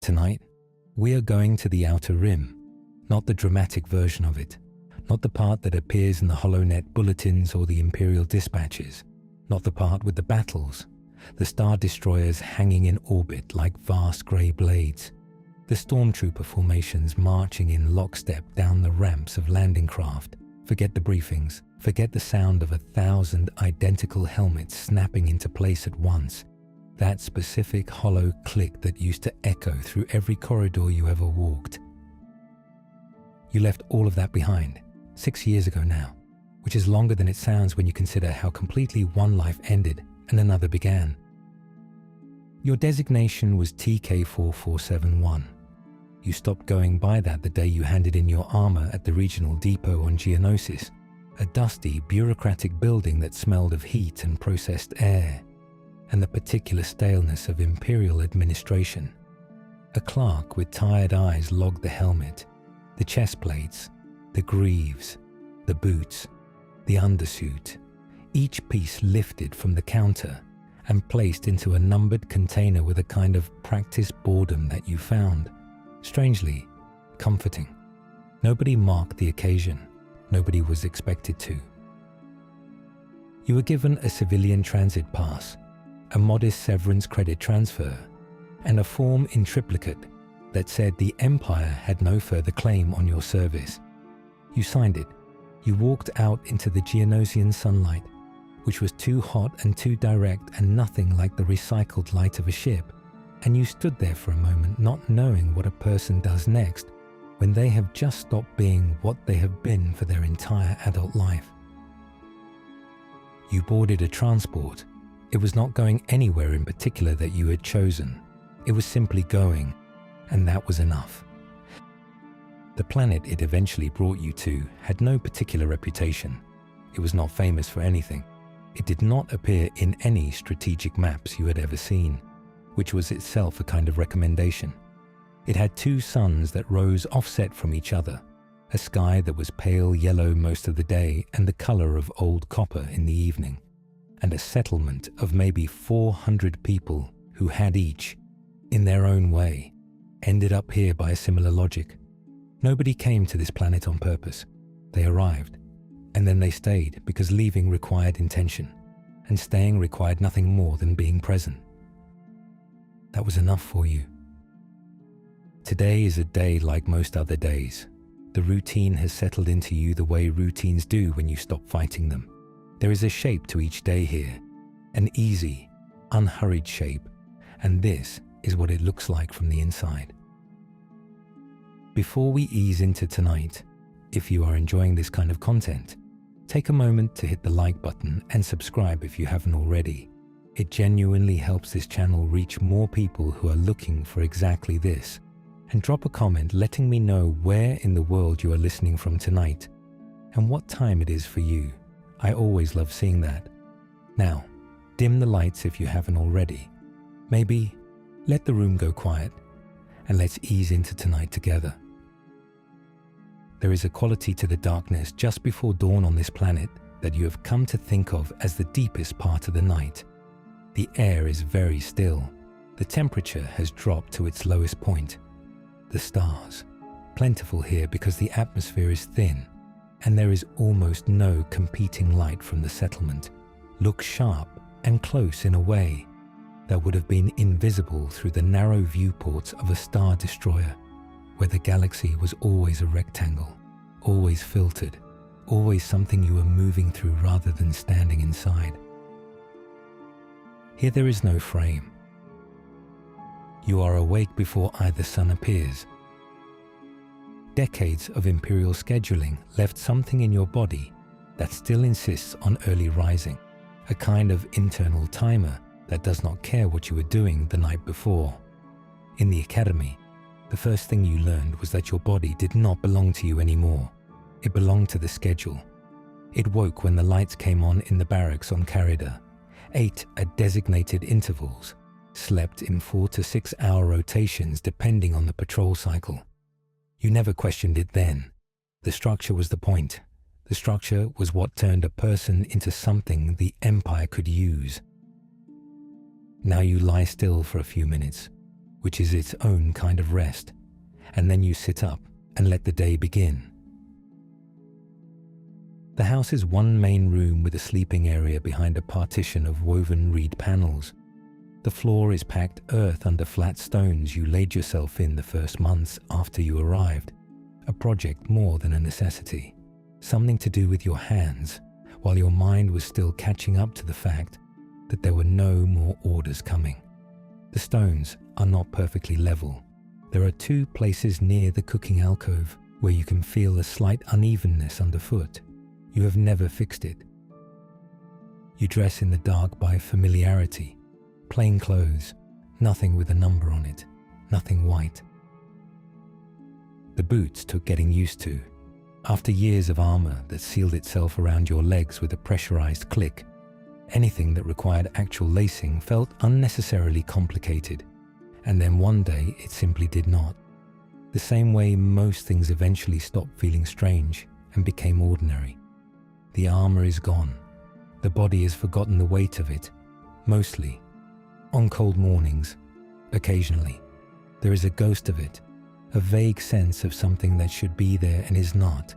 Tonight, we are going to the Outer Rim, not the dramatic version of it, not the part that appears in the HoloNet bulletins or the Imperial dispatches, not the part with the battles, the Star Destroyers hanging in orbit like vast grey blades, the Stormtrooper formations marching in lockstep down the ramps of landing craft. Forget the briefings, forget the sound of 1,000 identical helmets snapping into place at once. That specific hollow click that used to echo through every corridor you ever walked. You left all of that behind, 6 years ago now, which is longer than it sounds when you consider how completely one life ended and another began. Your designation was TK4471. You stopped going by that the day you handed in your armor at the regional depot on Geonosis, a dusty, bureaucratic building that smelled of heat and processed air, and the particular staleness of Imperial administration. A clerk with tired eyes logged the helmet, the chest plates, the greaves, the boots, the undersuit, each piece lifted from the counter and placed into a numbered container with a kind of practiced boredom that you found, strangely, comforting. Nobody marked the occasion. Nobody was expected to. You were given a civilian transit pass, a modest severance credit transfer, and a form in triplicate that said the Empire had no further claim on your service. You signed it. You walked out into the Geonosian sunlight, which was too hot and too direct and nothing like the recycled light of a ship, and you stood there for a moment not knowing what a person does next when they have just stopped being what they have been for their entire adult life. You boarded a transport. It was not going anywhere in particular that you had chosen. It was simply going, and that was enough. The planet it eventually brought you to had no particular reputation. It was not famous for anything. It did not appear in any strategic maps you had ever seen, which was itself a kind of recommendation. It had 2 suns that rose offset from each other, a sky that was pale yellow most of the day and the color of old copper in the evening, and a settlement of maybe 400 people who had each, in their own way, ended up here by a similar logic. Nobody came to this planet on purpose. They arrived, and then they stayed because leaving required intention, and staying required nothing more than being present. That was enough for you. Today is a day like most other days. The routine has settled into you the way routines do when you stop fighting them. There is a shape to each day here, an easy, unhurried shape, and this is what it looks like from the inside. Before we ease into tonight, if you are enjoying this kind of content, take a moment to hit the like button and subscribe if you haven't already. It genuinely helps this channel reach more people who are looking for exactly this. And drop a comment letting me know where in the world you are listening from tonight and what time it is for you. I always love seeing that. Now, dim the lights if you haven't already. Maybe let the room go quiet and let's ease into tonight together. There is a quality to the darkness just before dawn on this planet that you have come to think of as the deepest part of the night. The air is very still. The temperature has dropped to its lowest point. The stars, plentiful here because the atmosphere is thin and there is almost no competing light from the settlement, look sharp and close in a way that would have been invisible through the narrow viewports of a star destroyer, where the galaxy was always a rectangle, always filtered, always something you were moving through rather than standing inside. Here there is no frame. You are awake before either sun appears. Decades of Imperial scheduling left something in your body that still insists on early rising, a kind of internal timer that does not care what you were doing the night before. In the academy, the first thing you learned was that your body did not belong to you anymore. It belonged to the schedule. It woke when the lights came on in the barracks on Carida, ate at designated intervals, slept in 4 to 6 hour rotations depending on the patrol cycle. You never questioned it then. The structure was the point. The structure was what turned a person into something the Empire could use. Now you lie still for a few minutes, which is its own kind of rest, and then you sit up and let the day begin. The house is one main room with a sleeping area behind a partition of woven reed panels. The floor is packed earth under flat stones you laid yourself in the first months after you arrived, a project more than a necessity, something to do with your hands, while your mind was still catching up to the fact that there were no more orders coming. The stones are not perfectly level. There are 2 places near the cooking alcove where you can feel a slight unevenness underfoot. You have never fixed it. You dress in the dark by familiarity, plain clothes, nothing with a number on it, nothing white. The boots took getting used to. After years of armor that sealed itself around your legs with a pressurized click, anything that required actual lacing felt unnecessarily complicated, and then one day it simply did not. The same way most things eventually stopped feeling strange and became ordinary. The armor is gone. The body has forgotten the weight of it, mostly. On cold mornings, occasionally, there is a ghost of it, a vague sense of something that should be there and is not.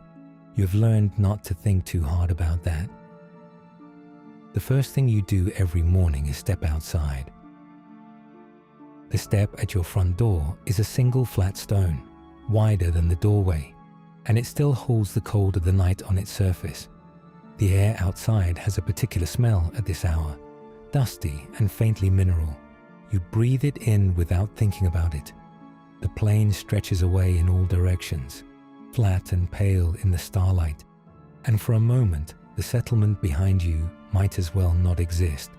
You have learned not to think too hard about that. The first thing you do every morning is step outside. The step at your front door is a single flat stone, wider than the doorway, and it still holds the cold of the night on its surface. The air outside has a particular smell at this hour, dusty and faintly mineral. You breathe it in without thinking about it. The plain stretches away in all directions, flat and pale in the starlight, and for a moment the settlement behind you might as well not exist.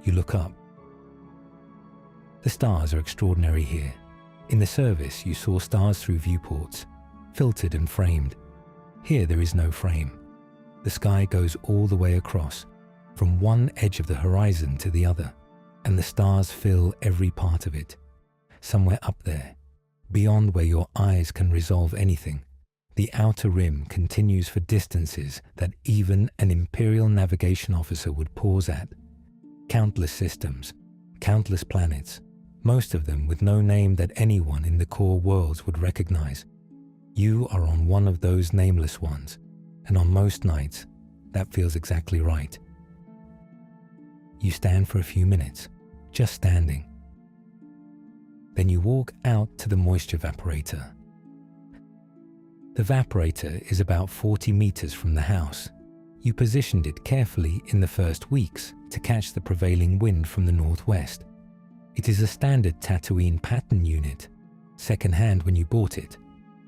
You look up. The stars are extraordinary here. In the service you saw stars through viewports, filtered and framed. Here there is no frame. The sky goes all the way across, from one edge of the horizon to the other, and the stars fill every part of it. Somewhere up there, beyond where your eyes can resolve anything, the outer rim continues for distances that even an Imperial navigation officer would pause at. Countless systems, countless planets, most of them with no name that anyone in the core worlds would recognize. You are on one of those nameless ones, and on most nights, that feels exactly right. You stand for a few minutes, just standing. Then you walk out to the moisture evaporator. The evaporator is about 40 meters from the house. You positioned it carefully in the first weeks to catch the prevailing wind from the northwest. It is a standard Tatooine pattern unit, second-hand when you bought it,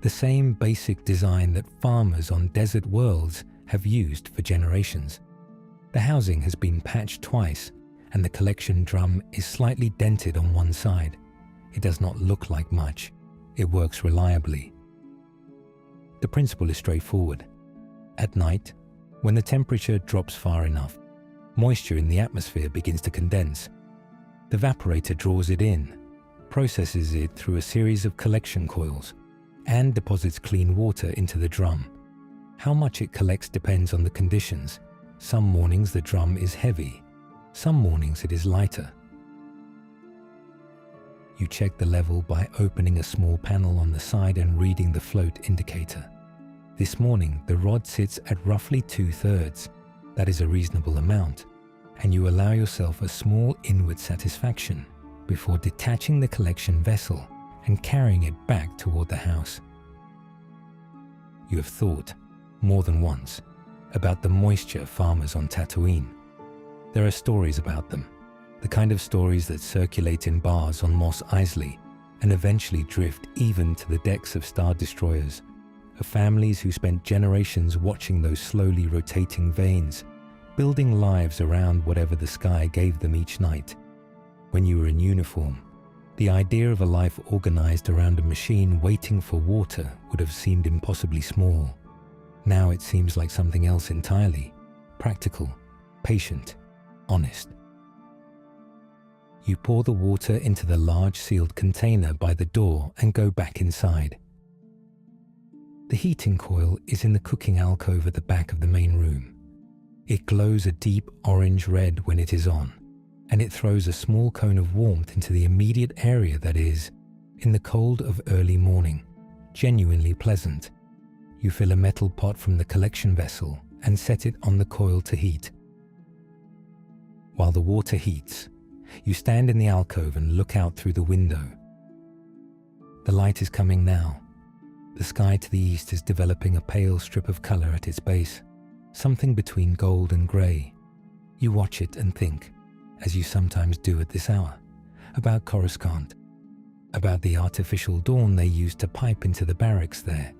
the same basic design that farmers on desert worlds have used for generations. The housing has been patched twice, and the collection drum is slightly dented on one side. It does not look like much. It works reliably. The principle is straightforward. At night, when the temperature drops far enough, moisture in the atmosphere begins to condense. The evaporator draws it in, processes it through a series of collection coils, and deposits clean water into the drum. How much it collects depends on the conditions. Some mornings the drum is heavy, some mornings it is lighter. You check the level by opening a small panel on the side and reading the float indicator. This morning the rod sits at roughly 2/3. That is a reasonable amount, and you allow yourself a small inward satisfaction before detaching the collection vessel and carrying it back toward the house. You have thought, more than once, about the moisture farmers on Tatooine. There are stories about them, the kind of stories that circulate in bars on Mos Eisley and eventually drift even to the decks of star destroyers, of families who spent generations watching those slowly rotating veins, building lives around whatever the sky gave them each night. When you were in uniform, the idea of a life organized around a machine waiting for water would have seemed impossibly small. Now it seems like something else entirely, practical, patient, honest. You pour the water into the large sealed container by the door and go back inside. The heating coil is in the cooking alcove at the back of the main room. It glows a deep orange red when it is on. and it throws a small cone of warmth into the immediate area that is, in the cold of early morning, genuinely pleasant. You fill a metal pot from the collection vessel and set it on the coil to heat. While the water heats, you stand in the alcove and look out through the window. The light is coming now. The sky to the east is developing a pale strip of color at its base, something between gold and grey. You watch it and think, as you sometimes do at this hour, about Coruscant, about the artificial dawn they used to pipe into the barracks there,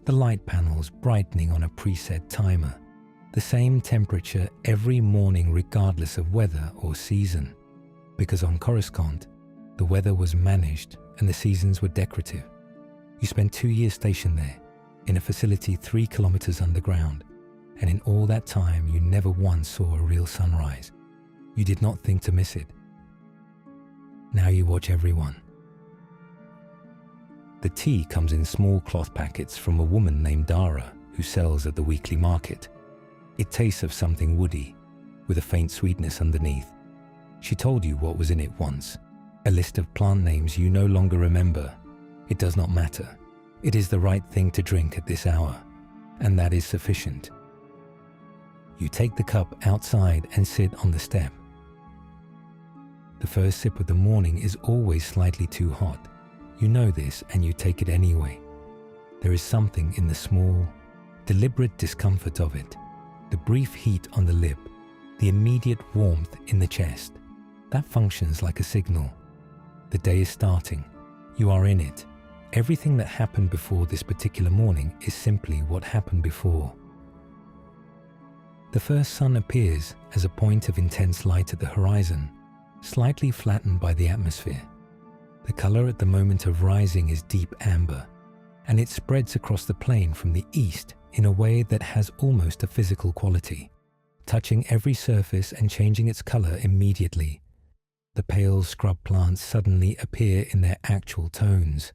the light panels brightening on a preset timer, the same temperature every morning regardless of weather or season, because on Coruscant, the weather was managed and the seasons were decorative. You spent 2 years stationed there, in a facility 3 kilometers underground, and in all that time you never once saw a real sunrise. You did not think to miss it. Now you watch everyone. The tea comes in small cloth packets from a woman named Dara who sells at the weekly market. It tastes of something woody, with a faint sweetness underneath. She told you what was in it once, a list of plant names you no longer remember. It does not matter. It is the right thing to drink at this hour, and that is sufficient. You take the cup outside and sit on the step. The first sip of the morning is always slightly too hot. You know this and you take it anyway. There is something in the small, deliberate discomfort of it, the brief heat on the lip, the immediate warmth in the chest. That functions like a signal. The day is starting. You are in it. Everything that happened before this particular morning is simply what happened before. The first sun appears as a point of intense light at the horizon, slightly flattened by the atmosphere. The color at the moment of rising is deep amber, and it spreads across the plain from the east in a way that has almost a physical quality, touching every surface and changing its color immediately. The pale scrub plants suddenly appear in their actual tones,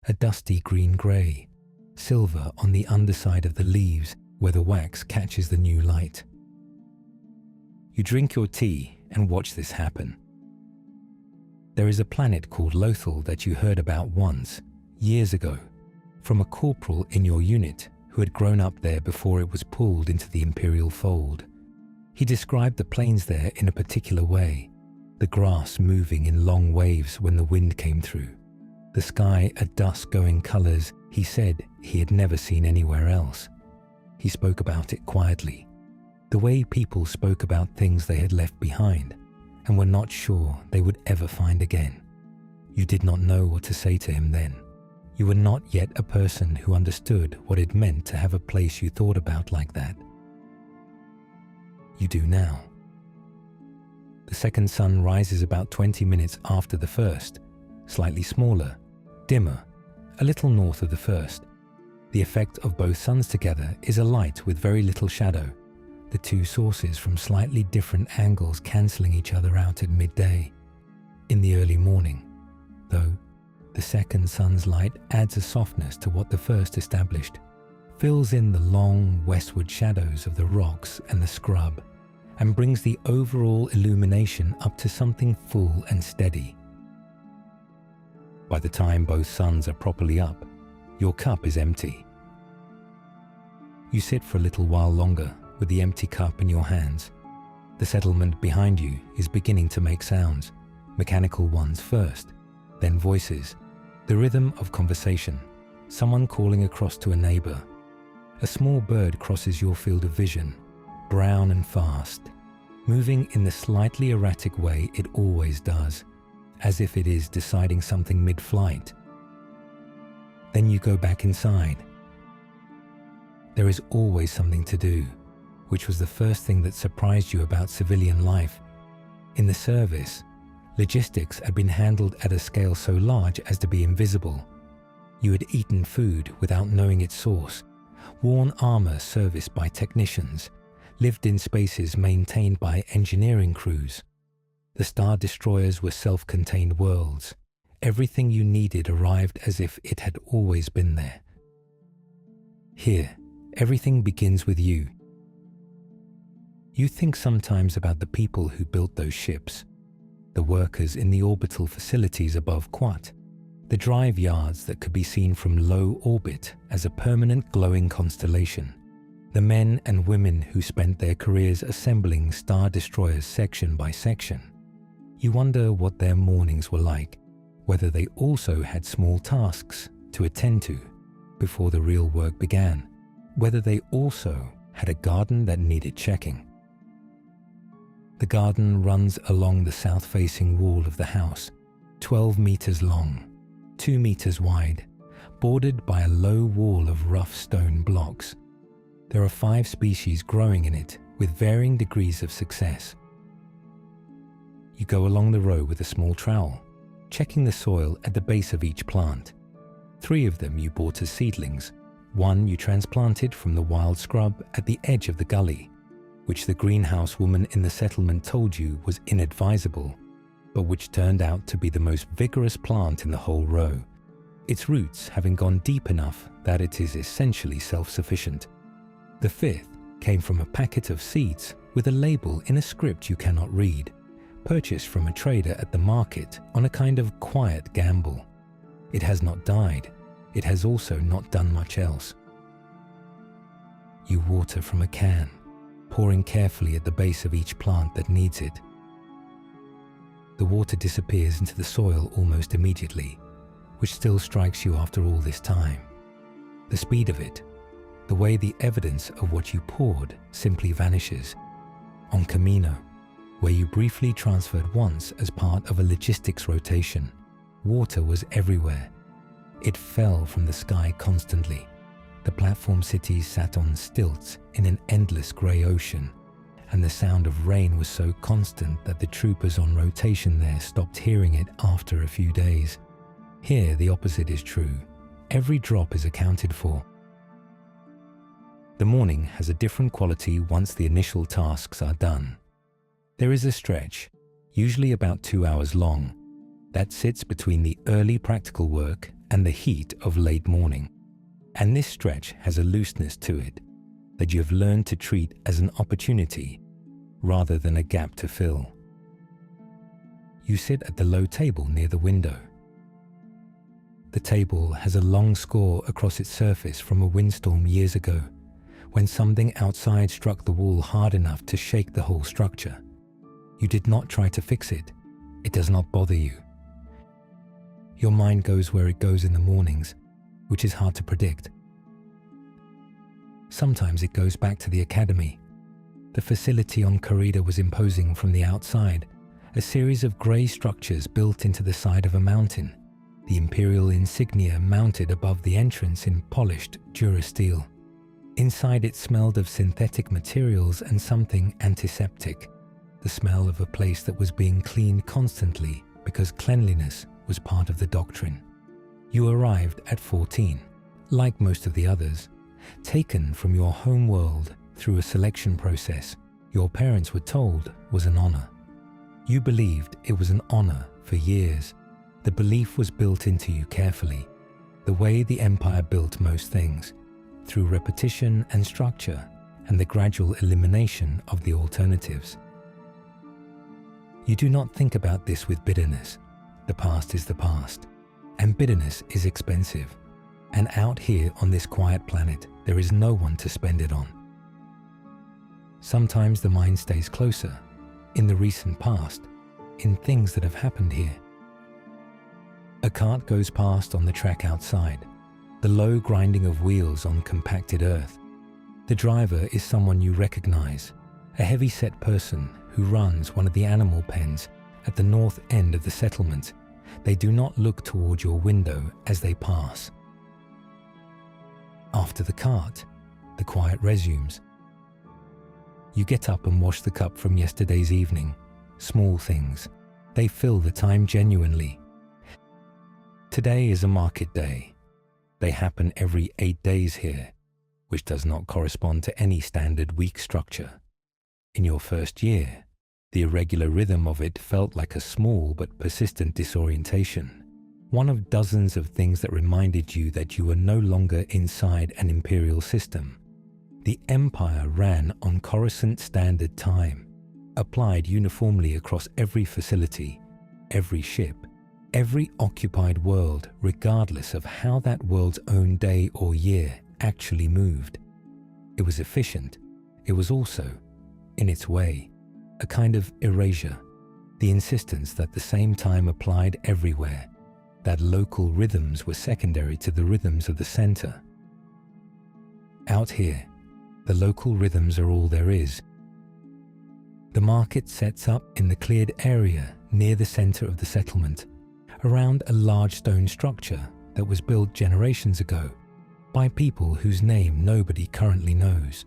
a dusty green-gray, silver on the underside of the leaves where the wax catches the new light. You drink your tea and watch this happen. There is a planet called Lothal that you heard about once, years ago, from a corporal in your unit who had grown up there before it was pulled into the Imperial fold. He described the plains there in a particular way, the grass moving in long waves when the wind came through, the sky a dusk-going colors he said he had never seen anywhere else. He spoke about it quietly, the way people spoke about things they had left behind and were not sure they would ever find again. You did not know what to say to him then. You were not yet a person who understood what it meant to have a place you thought about like that. You do now. The second sun rises about 20 minutes after the first, slightly smaller, dimmer, a little north of the first. The effect of both suns together is a light with very little shadow, the two sources from slightly different angles cancelling each other out at midday. In the early morning, though, the second sun's light adds a softness to what the first established, fills in the long westward shadows of the rocks and the scrub, and brings the overall illumination up to something full and steady. By the time both suns are properly up, your cup is empty. You sit for a little while longer with the empty cup in your hands. The settlement behind you is beginning to make sounds, mechanical ones first, then voices, the rhythm of conversation, someone calling across to a neighbor. A small bird crosses your field of vision, brown and fast, moving in the slightly erratic way it always does, as if it is deciding something mid-flight. Then you go back inside. There is always something to do, which was the first thing that surprised you about civilian life. In the service, logistics had been handled at a scale so large as to be invisible. You had eaten food without knowing its source, worn armor serviced by technicians, lived in spaces maintained by engineering crews. The Star Destroyers were self-contained worlds. Everything you needed arrived as if it had always been there. Here, everything begins with you. You think sometimes about the people who built those ships, the workers in the orbital facilities above Quat, the drive yards that could be seen from low orbit as a permanent glowing constellation, the men and women who spent their careers assembling Star Destroyers section by section. You wonder what their mornings were like, whether they also had small tasks to attend to before the real work began, whether they also had a garden that needed checking. The garden runs along the south-facing wall of the house, 12 meters long, 2 meters wide, bordered by a low wall of rough stone blocks. There are 5 species growing in it with varying degrees of success. You go along the row with a small trowel, checking the soil at the base of each plant. 3 of them you bought as seedlings. 1 you transplanted from the wild scrub at the edge of the gully, which the greenhouse woman in the settlement told you was inadvisable, but which turned out to be the most vigorous plant in the whole row, its roots having gone deep enough that it is essentially self-sufficient. The 5th came from a packet of seeds with a label in a script you cannot read, purchased from a trader at the market on a kind of quiet gamble. It has not died. It has also not done much else. You water from a can, pouring carefully at the base of each plant that needs it. The water disappears into the soil almost immediately, which still strikes you after all this time. The speed of it, the way the evidence of what you poured simply vanishes. On Camino, where you briefly transferred once as part of a logistics rotation, water was everywhere. It fell from the sky constantly. The platform cities sat on stilts in an endless grey ocean, and the sound of rain was so constant that the troopers on rotation there stopped hearing it after a few days. Here the opposite is true. Every drop is accounted for. The morning has a different quality once the initial tasks are done. There is a stretch, usually about 2 hours long, that sits between the early practical work and the heat of late morning. And this stretch has a looseness to it that you have learned to treat as an opportunity rather than a gap to fill. You sit at the low table near the window. The table has a long score across its surface from a windstorm years ago, when something outside struck the wall hard enough to shake the whole structure. You did not try to fix it. It does not bother you. Your mind goes where it goes in the mornings, which is hard to predict. Sometimes it goes back to the academy. The facility on Corrida was imposing from the outside, a series of grey structures built into the side of a mountain, the Imperial insignia mounted above the entrance in polished durasteel. Inside it smelled of synthetic materials and something antiseptic, the smell of a place that was being cleaned constantly because cleanliness was part of the doctrine. You arrived at 14, like most of the others, taken from your home world through a selection process your parents were told was an honor. You believed it was an honor for years. The belief was built into you carefully, the way the Empire built most things, through repetition and structure and the gradual elimination of the alternatives. You do not think about this with bitterness. The past is the past, and bitterness is expensive. And out here on this quiet planet, there is no one to spend it on. Sometimes the mind stays closer, in the recent past, in things that have happened here. A cart goes past on the track outside, the low grinding of wheels on compacted earth. The driver is someone you recognize, a heavy-set person who runs one of the animal pens at the north end of the settlement. They do not look toward your window as they pass. After the cart, the quiet resumes. You get up and wash the cup from yesterday's evening. Small things. They fill the time genuinely. Today is a market day. They happen every 8 days here, which does not correspond to any standard week structure. In your first year, the irregular rhythm of it felt like a small but persistent disorientation, one of dozens of things that reminded you that you were no longer inside an Imperial system. The Empire ran on Coruscant Standard Time, applied uniformly across every facility every ship, every occupied world, regardless of how that world's own day or year actually moved. It was efficient. It was also, in its way, a kind of erasure, the insistence that the same time applied everywhere, that local rhythms were secondary to the rhythms of the center. Out here, the local rhythms are all there is. The market sets up in the cleared area near the center of the settlement, around a large stone structure that was built generations ago by people whose name nobody currently knows.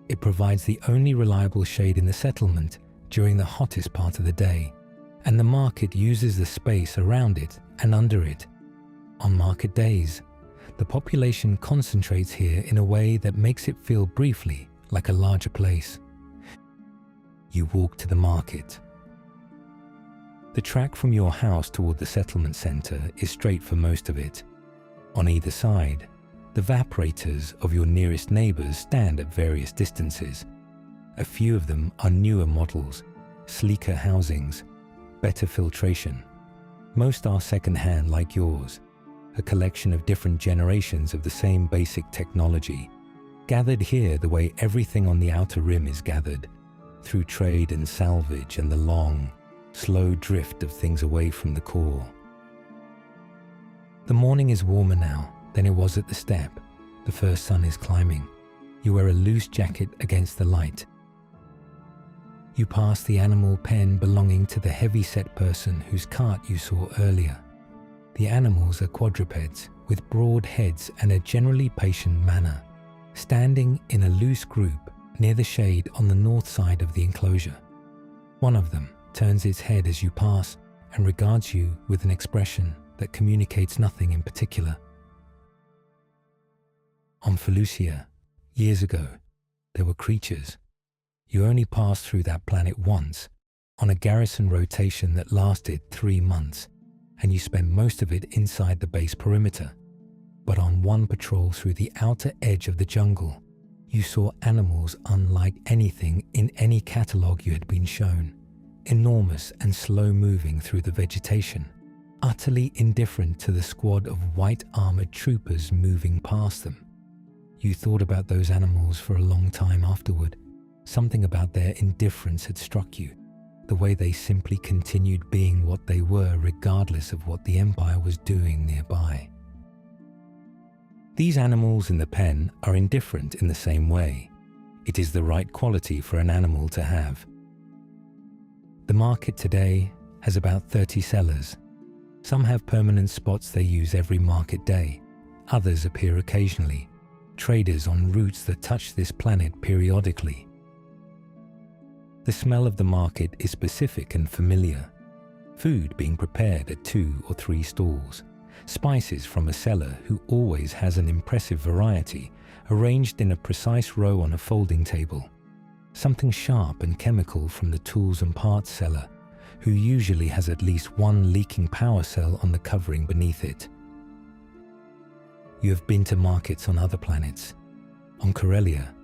It provides the only reliable shade in the settlement during the hottest part of the day, and the market uses the space around it and under it. On market days, the population concentrates here in a way that makes it feel briefly like a larger place. You walk to the market. The track from your house toward the settlement center is straight for most of it. On either side, the vaporators of your nearest neighbors stand at various distances. A few of them are newer models, sleeker housings, better filtration. Most are second-hand like yours, a collection of different generations of the same basic technology, gathered here the way everything on the outer rim is gathered, through trade and salvage and the long, slow drift of things away from the core. The morning is warmer now than it was at the step. The first sun is climbing. You wear a loose jacket against the light. You pass the animal pen belonging to the heavy-set person whose cart you saw earlier. The animals are quadrupeds with broad heads and a generally patient manner, standing in a loose group near the shade on the north side of the enclosure. One of them turns its head as you pass and regards you with an expression that communicates nothing in particular. On Felucia, years ago, there were creatures. You only passed through that planet once, on a garrison rotation that lasted 3 months, and you spent most of it inside the base perimeter. But on one patrol through the outer edge of the jungle, you saw animals unlike anything in any catalogue you had been shown, enormous and slow-moving through the vegetation, utterly indifferent to the squad of white-armored troopers moving past them. You thought about those animals for a long time afterward. Something about their indifference had struck you, the way they simply continued being what they were regardless of what the Empire was doing nearby. These animals in the pen are indifferent in the same way. It is the right quality for an animal to have. The market today has about 30 sellers. Some have permanent spots they use every market day. Others appear occasionally, traders on routes that touch this planet periodically. The smell of the market is specific and familiar. Food being prepared at 2 or 3 stalls. Spices from a seller who always has an impressive variety arranged in a precise row on a folding table. Something sharp and chemical from the tools and parts seller, who usually has at least one leaking power cell on the covering beneath it. You have been to markets on other planets. On Corellia,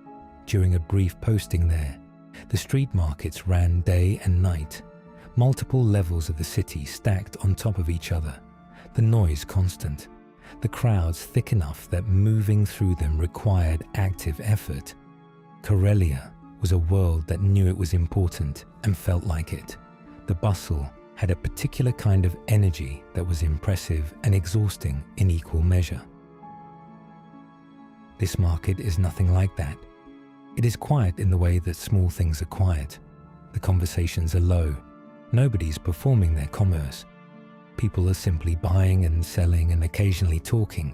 during a brief posting there, the street markets ran day and night, multiple levels of the city stacked on top of each other, the noise constant, the crowds thick enough that moving through them required active effort. Corellia was a world that knew it was important and felt like it. The bustle had a particular kind of energy that was impressive and exhausting in equal measure. This market is nothing like that. It is quiet in the way that small things are quiet. The conversations are low. Nobody's performing their commerce. People are simply buying and selling and occasionally talking,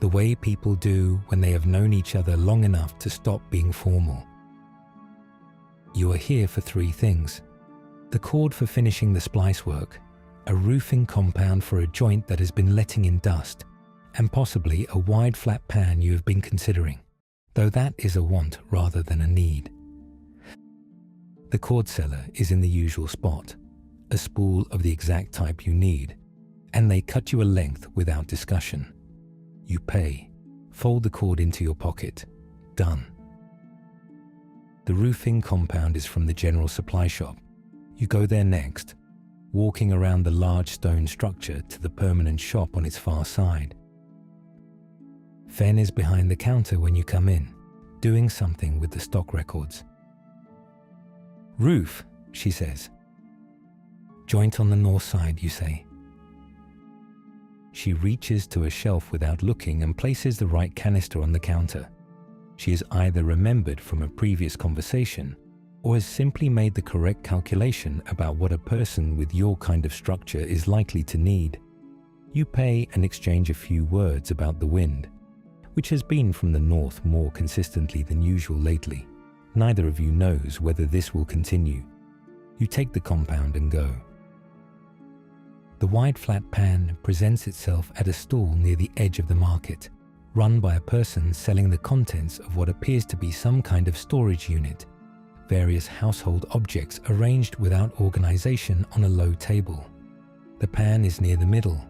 the way people do when they have known each other long enough to stop being formal. You are here for 3 things: the cord for finishing the splice work, a roofing compound for a joint that has been letting in dust, and possibly a wide flat pan you have been considering, though that is a want rather than a need. The cord seller is in the usual spot, a spool of the exact type you need, and they cut you a length without discussion. You pay, fold the cord into your pocket, done. The roofing compound is from the general supply shop. You go there next. walking around the large stone structure to the permanent shop on its far side. Fen is behind the counter when you come in, doing something with the stock records. "Roof," she says. "Joint on the north side," you say. She reaches to a shelf without looking and places the right canister on the counter. She has either remembered from a previous conversation or has simply made the correct calculation about what a person with your kind of structure is likely to need. You pay and exchange a few words about the wind, which has been from the north more consistently than usual lately. Neither of you knows whether this will continue. You take the compound and go. The wide flat pan presents itself at a stall near the edge of the market, run by a person selling the contents of what appears to be some kind of storage unit, various household objects arranged without organization on a low table. The pan is near the middle.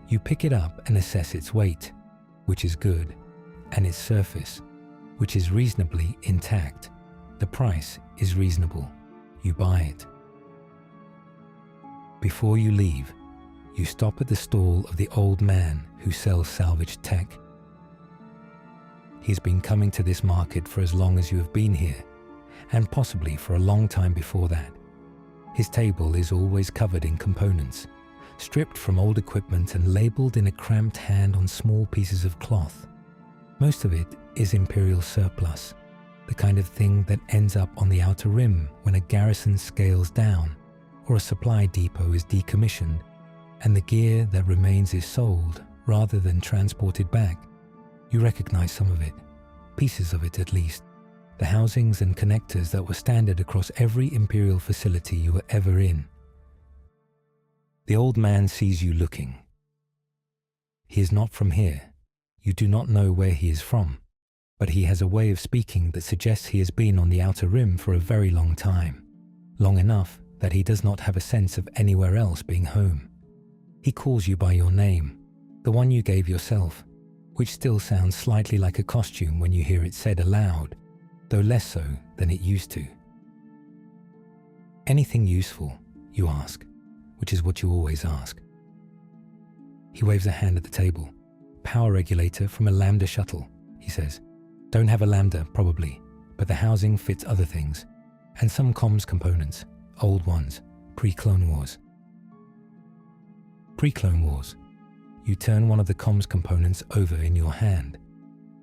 You pick it up and assess its weight, which is good, and its surface, which is reasonably intact. The price is reasonable. You buy it. Before you leave, you stop at the stall of the old man who sells salvaged tech. He's been coming to this market for as long as you have been here, and possibly for a long time before that. His table is always covered in components, stripped from old equipment and labeled in a cramped hand on small pieces of cloth. Most of it is Imperial surplus, the kind of thing that ends up on the outer rim when a garrison scales down or a supply depot is decommissioned, and the gear that remains is sold rather than transported back. You recognize some of it, pieces of it at least, the housings and connectors that were standard across every Imperial facility you were ever in. The old man sees you looking. He is not from here. You do not know where he is from, but he has a way of speaking that suggests he has been on the outer rim for a very long time, long enough that he does not have a sense of anywhere else being home. He calls you by your name, the one you gave yourself, which still sounds slightly like a costume when you hear it said aloud, though less so than it used to. "Anything useful?" you ask, which is what you always ask. He waves a hand at the table. "Power regulator from a Lambda shuttle," he says. "Don't have a Lambda, probably, but the housing fits other things, and some comms components, old ones, pre-Clone Wars." Pre-Clone Wars. You turn one of the comms components over in your hand.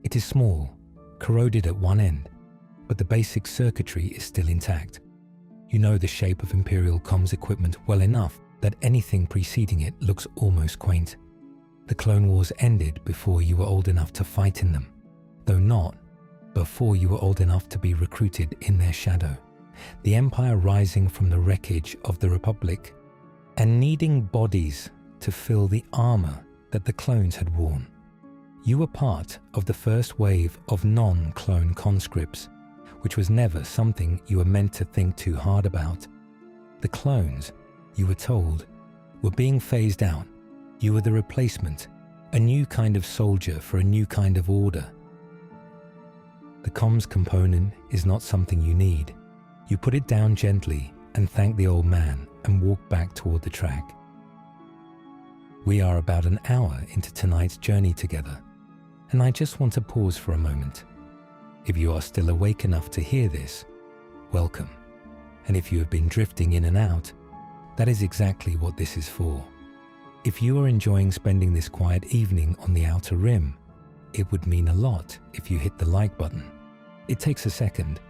It is small, corroded at one end, but the basic circuitry is still intact. You know the shape of Imperial comms equipment well enough that anything preceding it looks almost quaint. The Clone Wars ended before you were old enough to fight in them, though not before you were old enough to be recruited in their shadow. The Empire rising from the wreckage of the Republic and needing bodies to fill the armor that the clones had worn. You were part of the first wave of non-clone conscripts, which was never something you were meant to think too hard about. The clones, you were told, were being phased out. You were the replacement, a new kind of soldier for a new kind of order. The comms component is not something you need. You put it down gently and thank the old man and walk back toward the track. We are about an hour into tonight's journey together, and I just want to pause for a moment. If you are still awake enough to hear this, welcome. And if you have been drifting in and out, that is exactly what this is for. If you are enjoying spending this quiet evening on the outer rim, it would mean a lot if you hit the like button. It takes a second,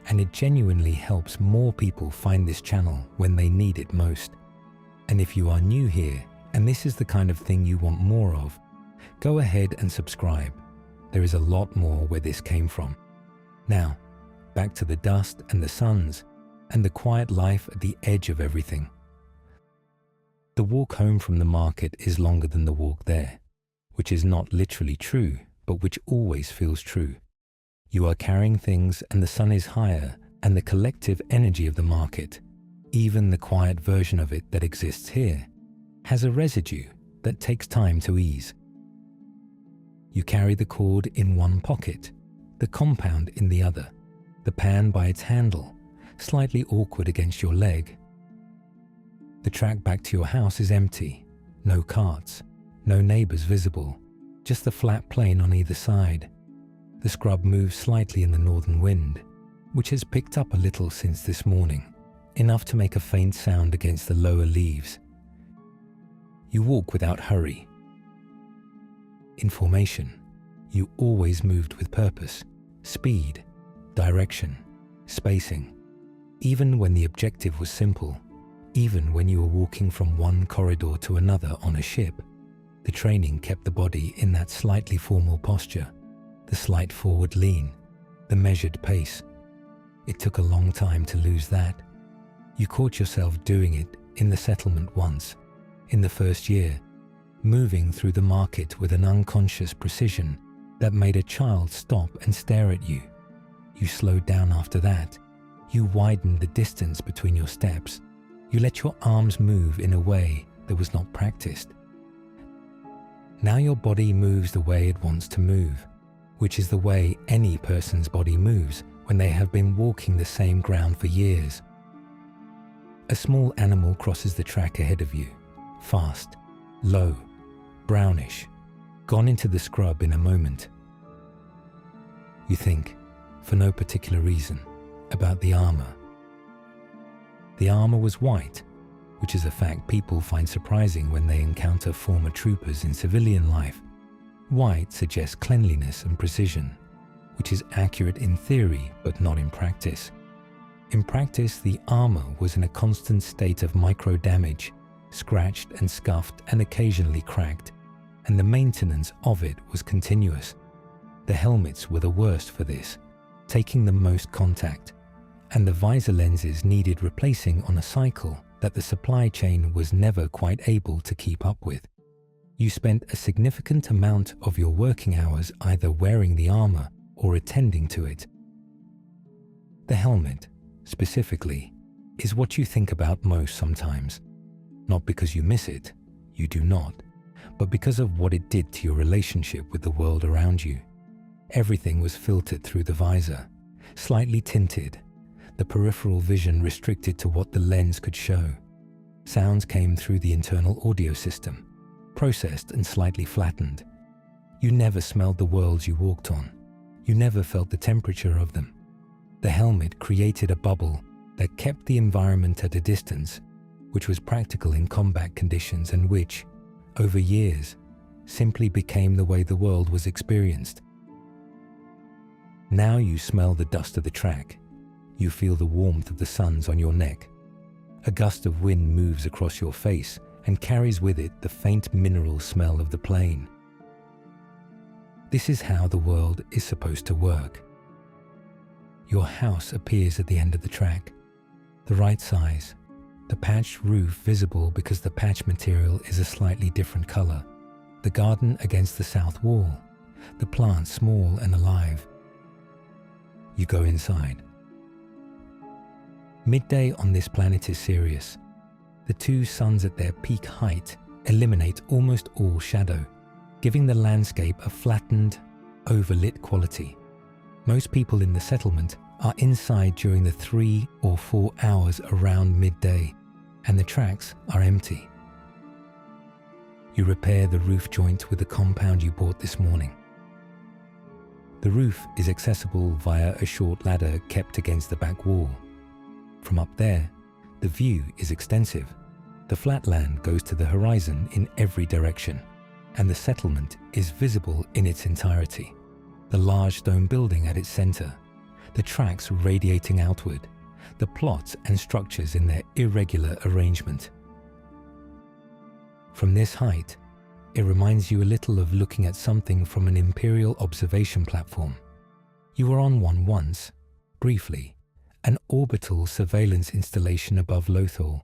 and it genuinely helps more people find this channel when they need it most. And if you are new here, and this is the kind of thing you want more of, go ahead and subscribe. There is a lot more where this came from. Now, back to the dust and the suns, and the quiet life at the edge of everything. The walk home from the market is longer than the walk there, which is not literally true, but which always feels true. You are carrying things and the sun is higher, and the collective energy of the market, even the quiet version of it that exists here, has a residue that takes time to ease. You carry the cord in one pocket, the compound in the other, the pan by its handle, slightly awkward against your leg. The track back to your house is empty. No carts, no neighbors visible, just the flat plain on either side. The scrub moves slightly in the northern wind, which has picked up a little since this morning, enough to make a faint sound against the lower leaves. You walk without hurry. In formation, you always moved with purpose, speed, direction, spacing, even when the objective was simple, even when you were walking from one corridor to another on a ship. The training kept the body in that slightly formal posture, the slight forward lean, the measured pace. It took a long time to lose that. You caught yourself doing it in the settlement once, in the first year, moving through the market with an unconscious precision that made a child stop and stare at you. You slowed down after that. You widened the distance between your steps. You let your arms move in a way that was not practiced. Now your body moves the way it wants to move, which is the way any person's body moves when they have been walking the same ground for years. A small animal crosses the track ahead of you, fast, low, brownish, gone into the scrub in a moment. You think, for no particular reason, about the armor. The armor was white, which is a fact people find surprising when they encounter former troopers in civilian life. White suggests cleanliness and precision, which is accurate in theory but not in practice. In practice, the armor was in a constant state of micro-damage, scratched and scuffed and occasionally cracked, and the maintenance of it was continuous. The helmets were the worst for this, taking the most contact, and the visor lenses needed replacing on a cycle that the supply chain was never quite able to keep up with. You spent a significant amount of your working hours either wearing the armor or attending to it. The helmet, specifically, is what you think about most sometimes. Not because you miss it, you do not, but because of what it did to your relationship with the world around you. Everything was filtered through the visor, slightly tinted, the peripheral vision restricted to what the lens could show. Sounds came through the internal audio system, processed and slightly flattened. You never smelled the worlds you walked on. You never felt the temperature of them. The helmet created a bubble that kept the environment at a distance, which was practical in combat conditions and which, over years, simply became the way the world was experienced. Now you smell the dust of the track. You feel the warmth of the suns on your neck. A gust of wind moves across your face and carries with it the faint mineral smell of the plain. This is how the world is supposed to work. Your house appears at the end of the track, the right size, the patched roof visible because the patch material is a slightly different color, the garden against the south wall, the plants small and alive. You go inside. Midday on this planet is serious. The two suns at their peak height eliminate almost all shadow, giving the landscape a flattened, overlit quality. Most people in the settlement are inside during the 3 or 4 hours around midday, and the tracks are empty. You repair the roof joint with the compound you bought this morning. The roof is accessible via a short ladder kept against the back wall. From up there, the view is extensive. The flat land goes to the horizon in every direction, and the settlement is visible in its entirety. The large stone building at its center, the tracks radiating outward, the plots and structures in their irregular arrangement. From this height, it reminds you a little of looking at something from an Imperial observation platform. You were on one once, briefly, an orbital surveillance installation above Lothal,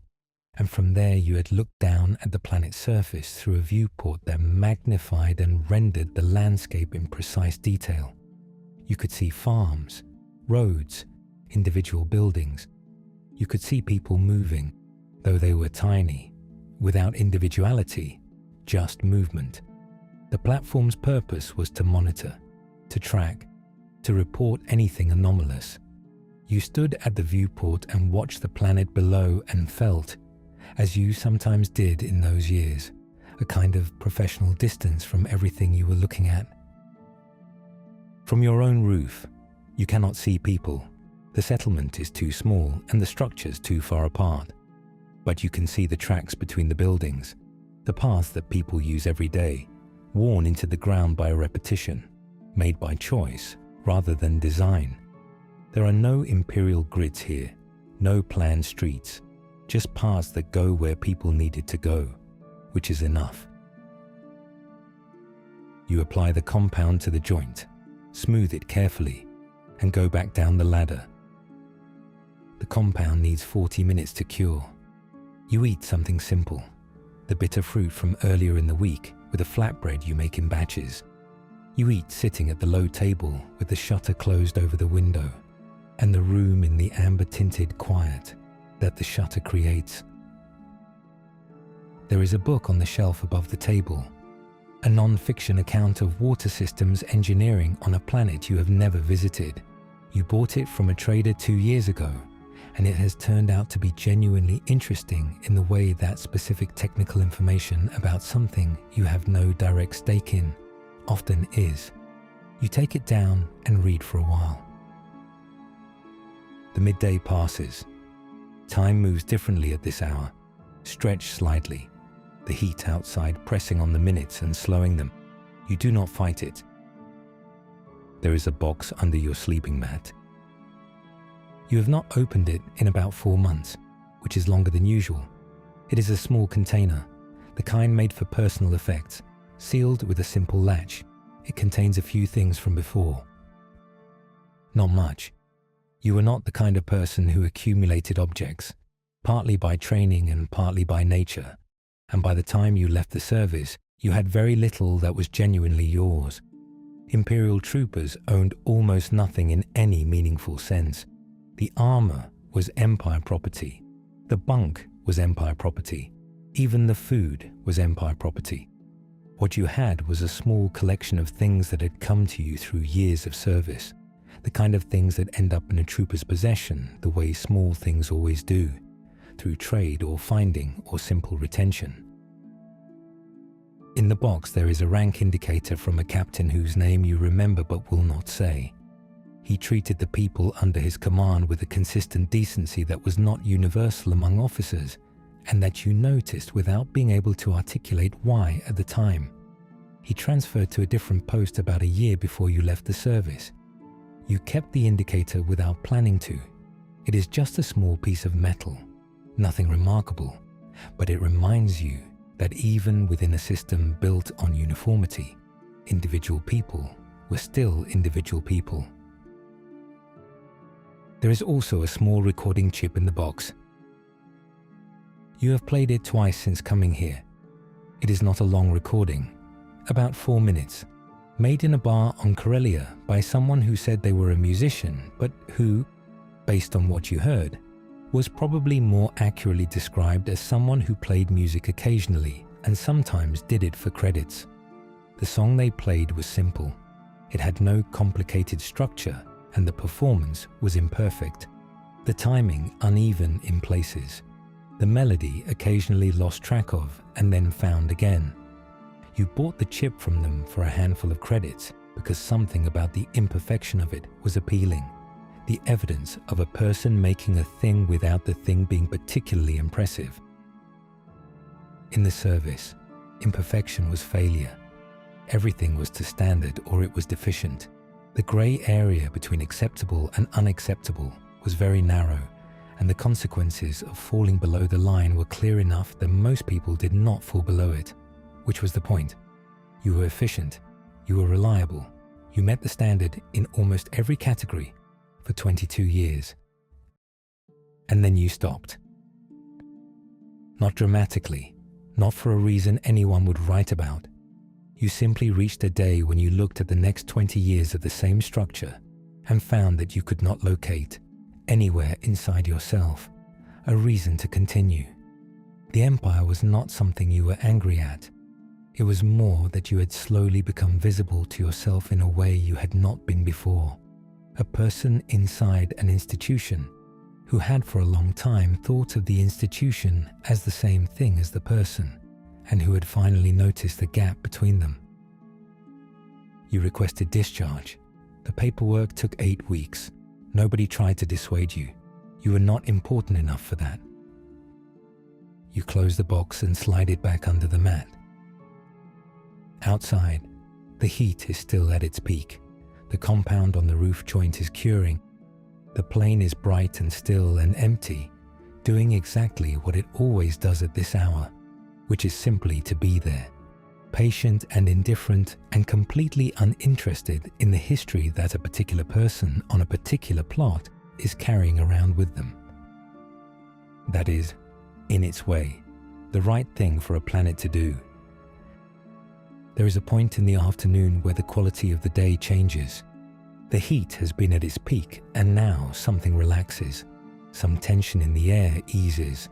and from there you had looked down at the planet's surface through a viewport that magnified and rendered the landscape in precise detail. You could see farms, roads, individual buildings. You could see people moving, though they were tiny, without individuality, just movement. The platform's purpose was to monitor, to track, to report anything anomalous. You stood at the viewport and watched the planet below and felt, as you sometimes did in those years, a kind of professional distance from everything you were looking at. From your own roof, you cannot see people. The settlement is too small and the structures too far apart. But you can see the tracks between the buildings, the paths that people use every day, worn into the ground by repetition, made by choice rather than design. There are no imperial grids here, no planned streets, just paths that go where people needed to go, which is enough. You apply the compound to the joint, smooth it carefully, and go back down the ladder. The compound needs 40 minutes to cure. You eat something simple, the bitter fruit from earlier in the week with a flatbread you make in batches. You eat sitting at the low table with the shutter closed over the window and the room in the amber-tinted quiet that the shutter creates. There is a book on the shelf above the table, a non-fiction account of water systems engineering on a planet you have never visited. You bought it from a trader 2 years ago, and it has turned out to be genuinely interesting in the way that specific technical information about something you have no direct stake in often is. You take it down and read for a while. The midday passes. Time moves differently at this hour, stretched slightly, the heat outside pressing on the minutes and slowing them. You do not fight it. There is a box under your sleeping mat. You have not opened it in about 4 months, which is longer than usual. It is a small container, the kind made for personal effects, sealed with a simple latch. It contains a few things from before. Not much. You were not the kind of person who accumulated objects, partly by training and partly by nature, and by the time you left the service, you had very little that was genuinely yours. Imperial troopers owned almost nothing in any meaningful sense. The armor was Empire property. The bunk was Empire property. Even the food was Empire property. What you had was a small collection of things that had come to you through years of service, the kind of things that end up in a trooper's possession the way small things always do, through trade or finding or simple retention. In the box there is a rank indicator from a captain whose name you remember but will not say. He treated the people under his command with a consistent decency that was not universal among officers, and that you noticed without being able to articulate why at the time. He transferred to a different post about a year before you left the service. You kept the indicator without planning to. It is just a small piece of metal, nothing remarkable, but it reminds you that even within a system built on uniformity, individual people were still individual people. There is also a small recording chip in the box. You have played it twice since coming here. It is not a long recording, about 4 minutes, made in a bar on Corellia by someone who said they were a musician, but who, based on what you heard, was probably more accurately described as someone who played music occasionally and sometimes did it for credits. The song they played was simple. It had no complicated structure, and the performance was imperfect. The timing uneven in places. The melody occasionally lost track of and then found again. You bought the chip from them for a handful of credits because something about the imperfection of it was appealing. The evidence of a person making a thing without the thing being particularly impressive. In the service, imperfection was failure. Everything was to standard or it was deficient. The grey area between acceptable and unacceptable was very narrow, and the consequences of falling below the line were clear enough that most people did not fall below it, which was the point. You were efficient, you were reliable, you met the standard in almost every category for 22 years. And then you stopped. Not dramatically, not for a reason anyone would write about. You simply reached a day when you looked at the next 20 years of the same structure and found that you could not locate, anywhere inside yourself, a reason to continue. The Empire was not something you were angry at. It was more that you had slowly become visible to yourself in a way you had not been before. A person inside an institution who had for a long time thought of the institution as the same thing as the person, and who had finally noticed the gap between them. You requested discharge. The paperwork took 8 weeks. Nobody tried to dissuade you. You were not important enough for that. You close the box and slide it back under the mat. Outside, the heat is still at its peak. The compound on the roof joint is curing. The plane is bright and still and empty, doing exactly what it always does at this hour, which is simply to be there, patient and indifferent and completely uninterested in the history that a particular person on a particular plot is carrying around with them. That is, in its way, the right thing for a planet to do. There is a point in the afternoon where the quality of the day changes. The heat has been at its peak, and now something relaxes. Some tension in the air eases,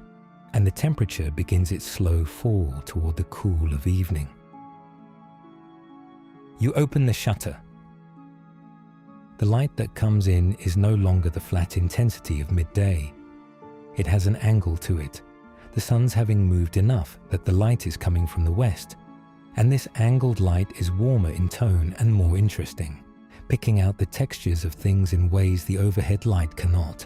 and the temperature begins its slow fall toward the cool of evening. You open the shutter. The light that comes in is no longer the flat intensity of midday. It has an angle to it, the sun's having moved enough that the light is coming from the west, and this angled light is warmer in tone and more interesting, picking out the textures of things in ways the overhead light cannot.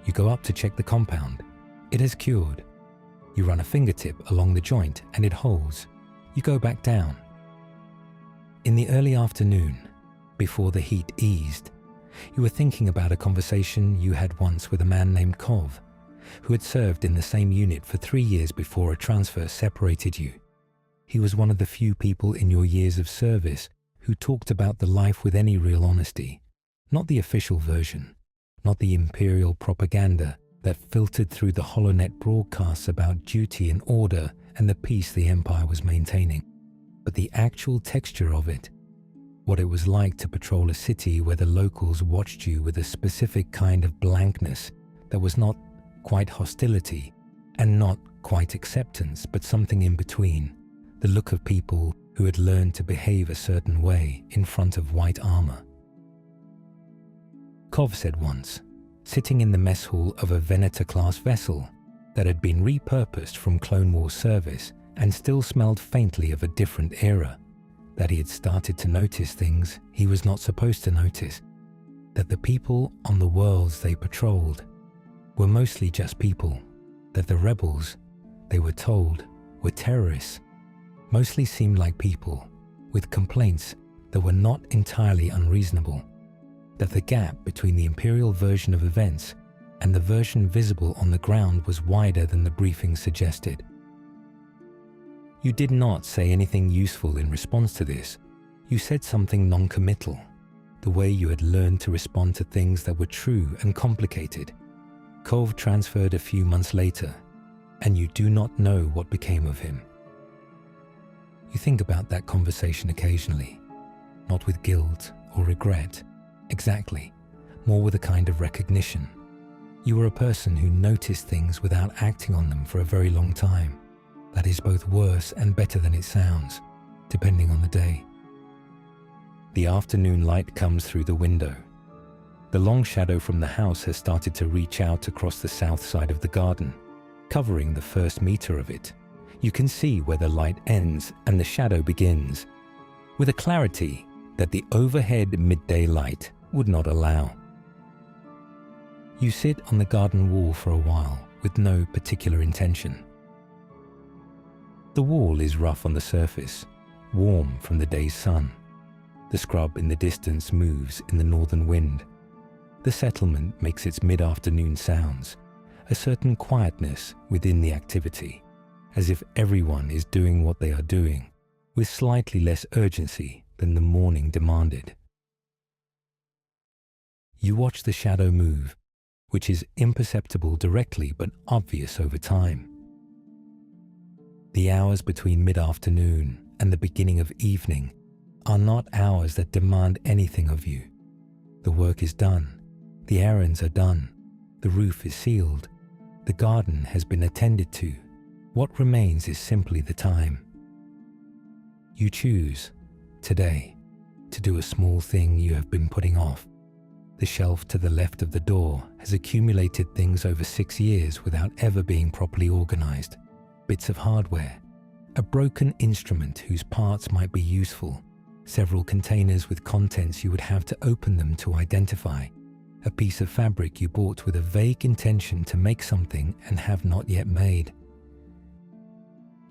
You go up to check the compound. It has cured. You run a fingertip along the joint and it holds. You go back down. In the early afternoon, before the heat eased, you were thinking about a conversation you had once with a man named Kov, who had served in the same unit for 3 years before a transfer separated you. He was one of the few people in your years of service who talked about the life with any real honesty, not the official version, not the Imperial propaganda that filtered through the HoloNet broadcasts about duty and order and the peace the Empire was maintaining, but the actual texture of it, what it was like to patrol a city where the locals watched you with a specific kind of blankness that was not quite hostility and not quite acceptance, but something in between, the look of people who had learned to behave a certain way in front of white armor. Kov said once, sitting in the mess hall of a Venator-class vessel that had been repurposed from Clone Wars service and still smelled faintly of a different era, that he had started to notice things he was not supposed to notice, that the people on the worlds they patrolled were mostly just people, that the rebels, they were told, were terrorists, mostly seemed like people with complaints that were not entirely unreasonable, that the gap between the Imperial version of events and the version visible on the ground was wider than the briefing suggested. You did not say anything useful in response to this. You said something non-committal, the way you had learned to respond to things that were true and complicated. Kov transferred a few months later, and you do not know what became of him. You think about that conversation occasionally, not with guilt or regret, exactly, more with a kind of recognition. You were a person who noticed things without acting on them for a very long time. That is both worse and better than it sounds, depending on the day. The afternoon light comes through the window. The long shadow from the house has started to reach out across the south side of the garden, covering the first meter of it. You can see where the light ends and the shadow begins, with a clarity that the overhead midday light would not allow. You sit on the garden wall for a while with no particular intention. The wall is rough on the surface, warm from the day's sun. The scrub in the distance moves in the northern wind. The settlement makes its mid-afternoon sounds, a certain quietness within the activity, as if everyone is doing what they are doing, with slightly less urgency than the morning demanded. You watch the shadow move, which is imperceptible directly but obvious over time. The hours between mid-afternoon and the beginning of evening are not hours that demand anything of you. The work is done, the errands are done, the roof is sealed, the garden has been attended to. What remains is simply the time. You choose, today, to do a small thing you have been putting off, The shelf to the left of the door has accumulated things over 6 years without ever being properly organized. Bits of hardware, a broken instrument whose parts might be useful, several containers with contents you would have to open them to identify, a piece of fabric you bought with a vague intention to make something and have not yet made.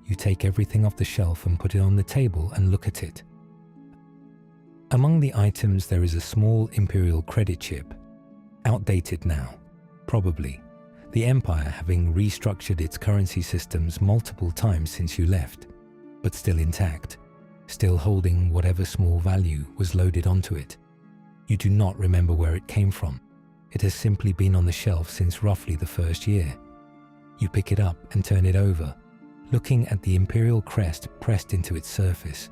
You take everything off the shelf and put it on the table and look at it. Among the items there is a small Imperial credit chip, outdated now, probably, the Empire having restructured its currency systems multiple times since you left, but still intact, still holding whatever small value was loaded onto it. You do not remember where it came from. It has simply been on the shelf since roughly the first year. You pick it up and turn it over, looking at the Imperial crest pressed into its surface,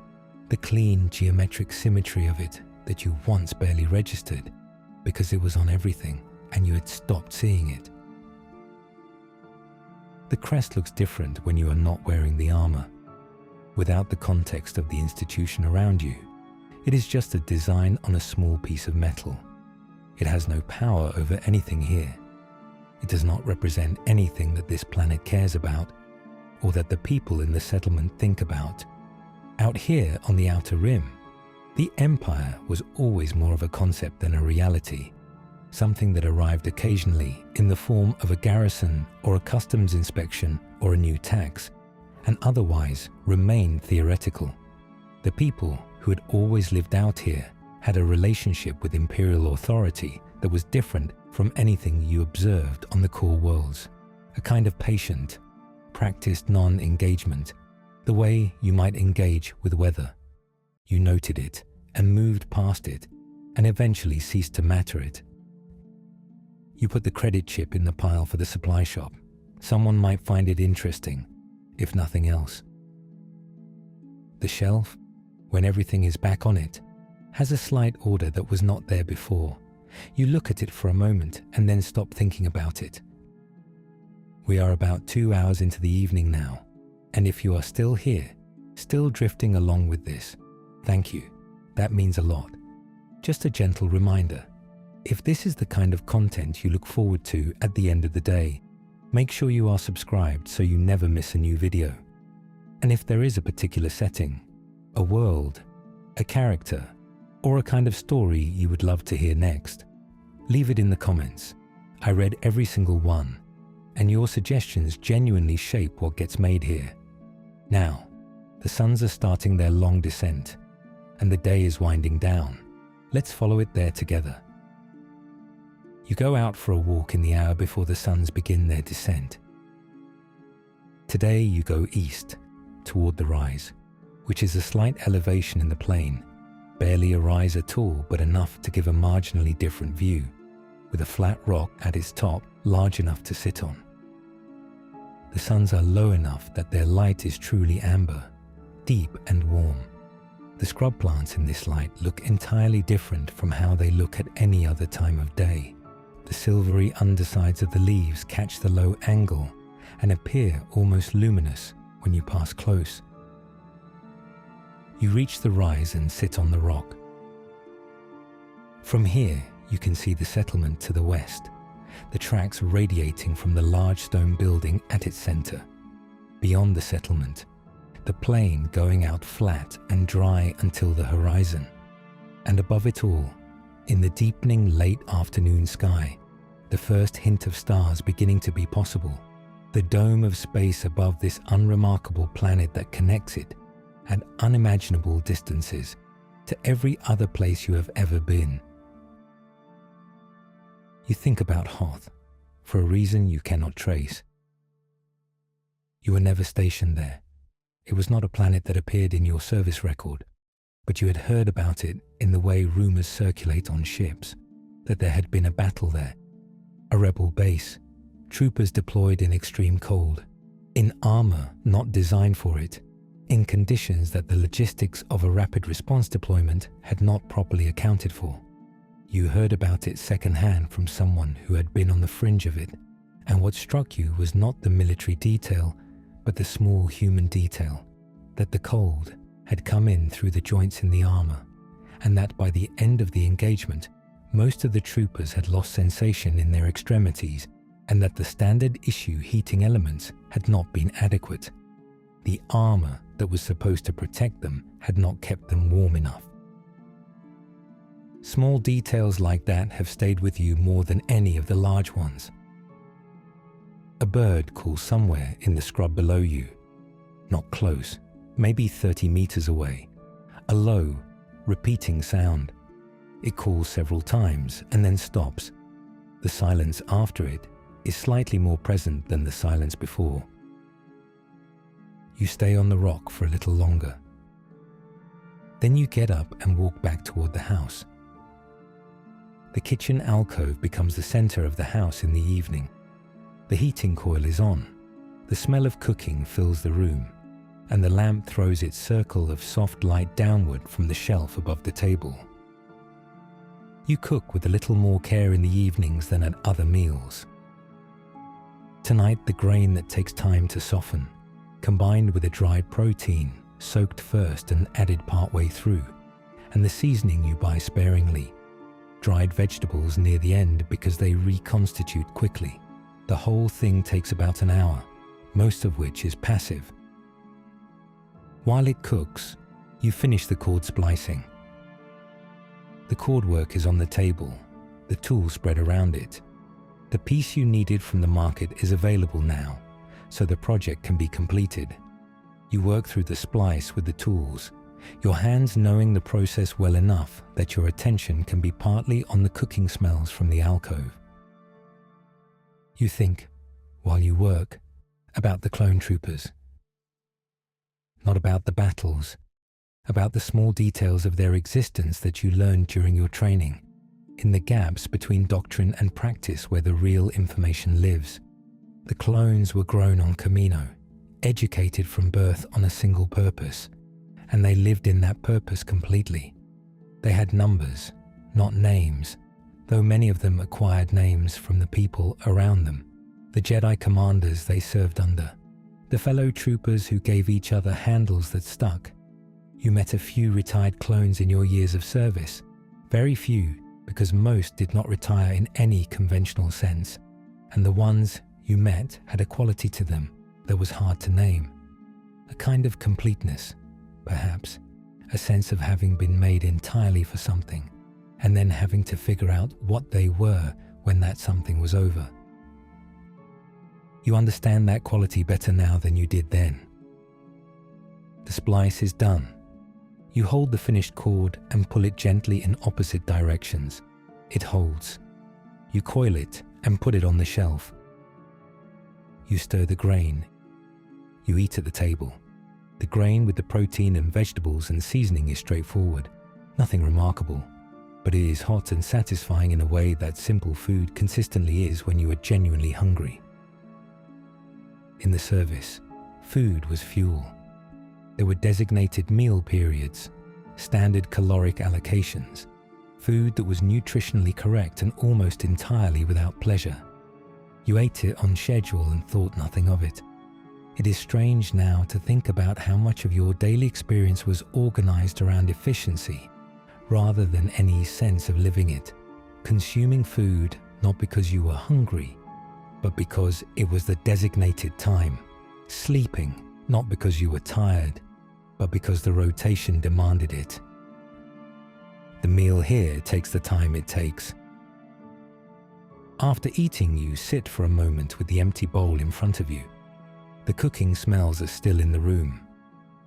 the clean geometric symmetry of it that you once barely registered because it was on everything and you had stopped seeing it. The crest looks different when you are not wearing the armor. Without the context of the institution around you, it is just a design on a small piece of metal. It has no power over anything here. It does not represent anything that this planet cares about or that the people in the settlement think about. Out here on the Outer Rim, the Empire was always more of a concept than a reality, something that arrived occasionally in the form of a garrison or a customs inspection or a new tax, and otherwise remained theoretical. The people who had always lived out here had a relationship with Imperial authority that was different from anything you observed on the core worlds, a kind of patient, practiced non-engagement, the way you might engage with weather. You noted it and moved past it and eventually ceased to matter it. You put the credit chip in the pile for the supply shop. Someone might find it interesting, if nothing else. The shelf, when everything is back on it, has a slight order that was not there before. You look at it for a moment and then stop thinking about it. We are about 2 hours into the evening now, and if you are still here, still drifting along with this, thank you. That means a lot. Just a gentle reminder. If this is the kind of content you look forward to at the end of the day, make sure you are subscribed so you never miss a new video. And if there is a particular setting, a world, a character, or a kind of story you would love to hear next, leave it in the comments. I read every single one, and your suggestions genuinely shape what gets made here. Now, the suns are starting their long descent, and the day is winding down. Let's follow it there together. You go out for a walk in the hour before the suns begin their descent. Today you go east, toward the rise, which is a slight elevation in the plain, barely a rise at all but enough to give a marginally different view, with a flat rock at its top large enough to sit on. The suns are low enough that their light is truly amber, deep and warm. The scrub plants in this light look entirely different from how they look at any other time of day. The silvery undersides of the leaves catch the low angle and appear almost luminous when you pass close. You reach the rise and sit on the rock. From here, you can see the settlement to the west, the tracks radiating from the large stone building at its center. Beyond the settlement, the plain going out flat and dry until the horizon. And above it all, in the deepening late afternoon sky, the first hint of stars beginning to be possible, the dome of space above this unremarkable planet that connects it at unimaginable distances to every other place you have ever been. You think about Hoth for a reason you cannot trace. You were never stationed there. It was not a planet that appeared in your service record, but you had heard about it in the way rumors circulate on ships, that there had been a battle there, a rebel base, troopers deployed in extreme cold, in armor not designed for it, in conditions that the logistics of a rapid response deployment had not properly accounted for. You heard about it secondhand from someone who had been on the fringe of it, and what struck you was not the military detail, but the small human detail, that the cold had come in through the joints in the armor, and that by the end of the engagement, most of the troopers had lost sensation in their extremities and that the standard issue heating elements had not been adequate. The armor that was supposed to protect them had not kept them warm enough. Small details like that have stayed with you more than any of the large ones. A bird calls somewhere in the scrub below you, not close, maybe 30 meters away, a low, repeating sound. It calls several times and then stops. The silence after it is slightly more present than the silence before. You stay on the rock for a little longer. Then you get up and walk back toward the house. The kitchen alcove becomes the center of the house in the evening. The heating coil is on. The smell of cooking fills the room, and the lamp throws its circle of soft light downward from the shelf above the table. You cook with a little more care in the evenings than at other meals. Tonight, the grain that takes time to soften, combined with a dried protein, soaked first and added partway through, and the seasoning you buy sparingly, dried vegetables near the end because they reconstitute quickly. The whole thing takes about an hour, most of which is passive. While it cooks, you finish the cord splicing. The cord work is on the table, the tool spread around it. The piece you needed from the market is available now, so the project can be completed. You work through the splice with the tools, your hands knowing the process well enough that your attention can be partly on the cooking smells from the alcove. You think, while you work, about the clone troopers. Not about the battles, about the small details of their existence that you learned during your training, in the gaps between doctrine and practice where the real information lives. The clones were grown on Camino, educated from birth on a single purpose, and they lived in that purpose completely. They had numbers, not names, though many of them acquired names from the people around them, the Jedi commanders they served under, the fellow troopers who gave each other handles that stuck. You met a few retired clones in your years of service, very few, because most did not retire in any conventional sense, and the ones you met had a quality to them that was hard to name. A kind of completeness, perhaps, a sense of having been made entirely for something, and then having to figure out what they were when that something was over. You understand that quality better now than you did then. The splice is done. You hold the finished cord and pull it gently in opposite directions. It holds. You coil it and put it on the shelf. You stir the grain. You eat at the table. The grain with the protein and vegetables and seasoning is straightforward, nothing remarkable, but it is hot and satisfying in a way that simple food consistently is when you are genuinely hungry. In the service, food was fuel. There were designated meal periods, standard caloric allocations, food that was nutritionally correct and almost entirely without pleasure. You ate it on schedule and thought nothing of it. It is strange now to think about how much of your daily experience was organized around efficiency, rather than any sense of living it, consuming food not because you were hungry, but because it was the designated time, sleeping not because you were tired, but because the rotation demanded it. The meal here takes the time it takes. After eating, you sit for a moment with the empty bowl in front of you. The cooking smells are still in the room.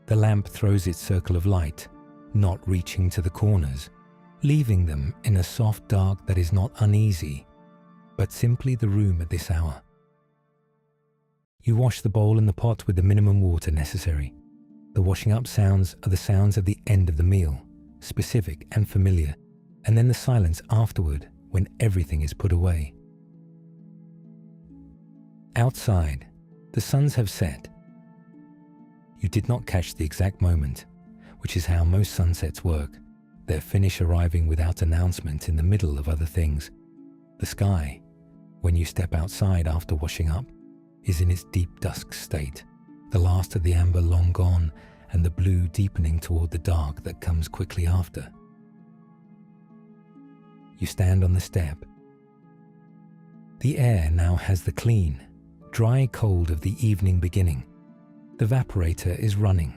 The lamp throws its circle of light, not reaching to the corners, leaving them in a soft dark that is not uneasy, but simply the room at this hour. You wash the bowl and the pot with the minimum water necessary. The washing up sounds are the sounds of the end of the meal, specific and familiar, and then the silence afterward when everything is put away. Outside, the suns have set. You did not catch the exact moment, which is how most sunsets work, their finish arriving without announcement in the middle of other things. The sky, when you step outside after washing up, is in its deep dusk state, the last of the amber long gone and the blue deepening toward the dark that comes quickly after. You stand on the step. The air now has the clean, dry cold of the evening beginning. The evaporator is running,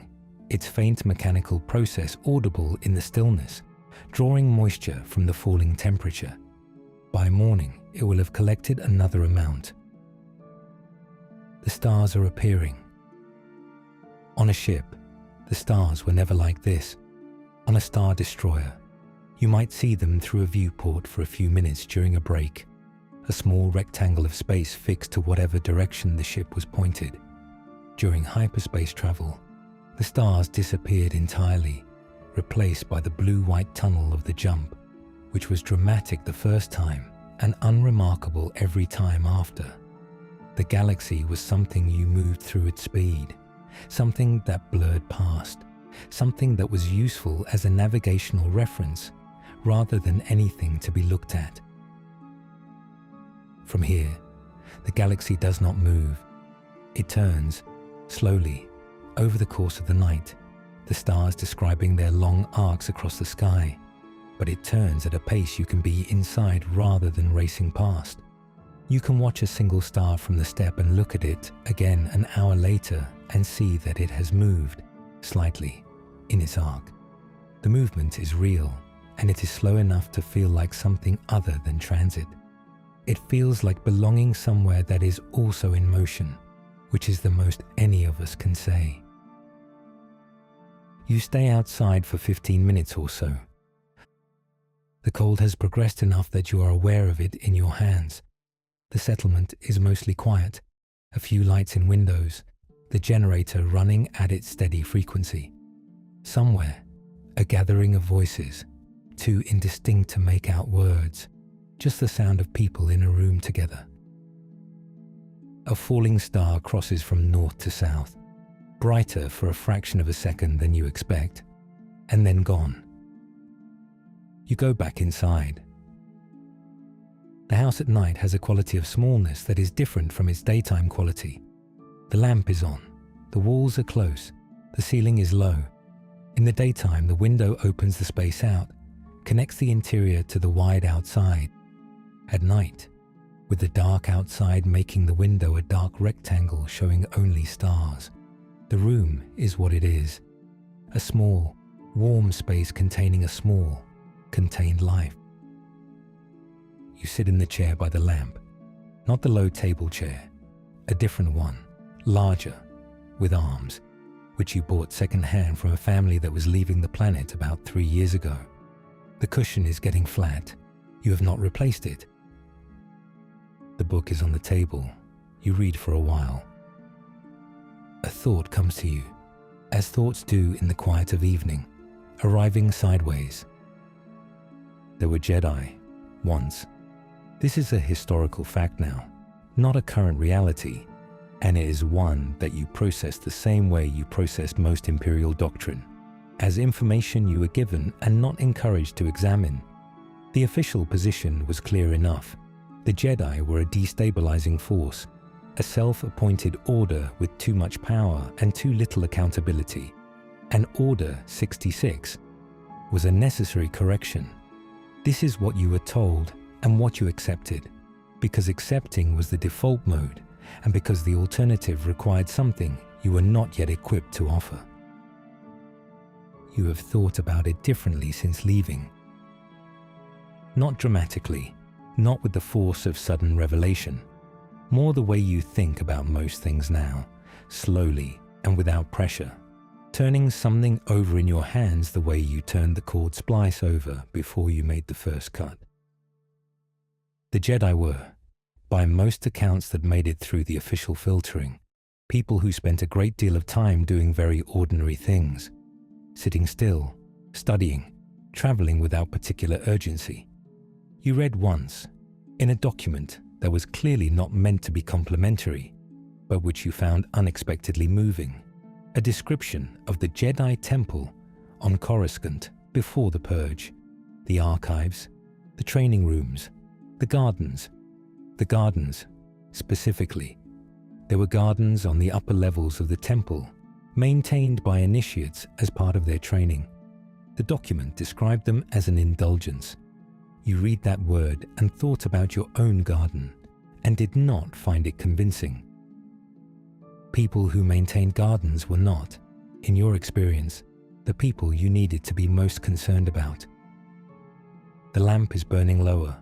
its faint mechanical process audible in the stillness, drawing moisture from the falling temperature. By morning, it will have collected another amount. The stars are appearing. On a ship, the stars were never like this. On a star destroyer, you might see them through a viewport for a few minutes during a break, a small rectangle of space fixed to whatever direction the ship was pointed. During hyperspace travel, the stars disappeared entirely, replaced by the blue-white tunnel of the jump, which was dramatic the first time and unremarkable every time after. The galaxy was something you moved through at speed, something that blurred past, something that was useful as a navigational reference rather than anything to be looked at. From here, the galaxy does not move. It turns, slowly, over the course of the night, the stars describing their long arcs across the sky, but it turns at a pace you can be inside rather than racing past. You can watch a single star from the step and look at it again an hour later and see that it has moved, slightly, in its arc. The movement is real, and it is slow enough to feel like something other than transit. It feels like belonging somewhere that is also in motion, which is the most any of us can say. You stay outside for 15 minutes or so. The cold has progressed enough that you are aware of it in your hands. The settlement is mostly quiet, a few lights in windows, the generator running at its steady frequency. Somewhere, a gathering of voices, too indistinct to make out words, just the sound of people in a room together. A falling star crosses from north to south, brighter for a fraction of a second than you expect, and then gone. You go back inside. The house at night has a quality of smallness that is different from its daytime quality. The lamp is on, the walls are close, the ceiling is low. In the daytime, the window opens the space out, connects the interior to the wide outside. At night, with the dark outside making the window a dark rectangle showing only stars, the room is what it is, a small, warm space containing a small, contained life. You sit in the chair by the lamp, not the low table chair, a different one, larger, with arms, which you bought second-hand from a family that was leaving the planet about 3 years ago. The cushion is getting flat. You have not replaced it. The book is on the table. You read for a while. A thought comes to you, as thoughts do in the quiet of evening, arriving sideways. There were Jedi, once. This is a historical fact now, not a current reality, and it is one that you process the same way you processed most Imperial doctrine, as information you were given and not encouraged to examine. The official position was clear enough. The Jedi were a destabilizing force, a self-appointed order with too much power and too little accountability. And Order 66 was a necessary correction. This is what you were told and what you accepted, because accepting was the default mode and because the alternative required something you were not yet equipped to offer. You have thought about it differently since leaving. Not dramatically, not with the force of sudden revelation, more the way you think about most things now, slowly and without pressure, turning something over in your hands the way you turned the cord splice over before you made the first cut. The Jedi were, by most accounts that made it through the official filtering, people who spent a great deal of time doing very ordinary things, sitting still, studying, traveling without particular urgency. You read once, in a document that was clearly not meant to be complimentary, but which you found unexpectedly moving, a description of the Jedi Temple on Coruscant before the Purge, the archives, the training rooms, the gardens, specifically. There were gardens on the upper levels of the temple, maintained by initiates as part of their training. The document described them as an indulgence. You read that word and thought about your own garden and did not find it convincing. People who maintained gardens were not, in your experience, the people you needed to be most concerned about. The lamp is burning lower.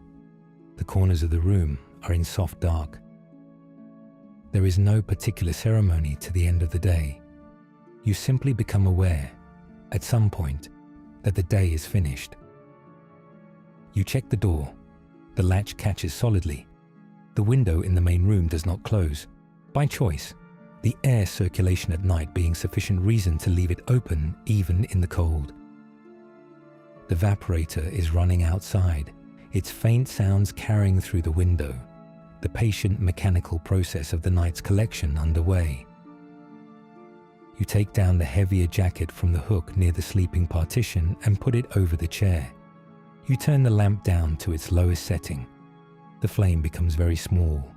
The corners of the room are in soft dark. There is no particular ceremony to the end of the day. You simply become aware, at some point, that the day is finished. You check the door. The latch catches solidly. The window in the main room does not close, by choice, the air circulation at night being sufficient reason to leave it open even in the cold. The evaporator is running outside, its faint sounds carrying through the window, the patient mechanical process of the night's collection underway. You take down the heavier jacket from the hook near the sleeping partition and put it over the chair. You turn the lamp down to its lowest setting. The flame becomes very small,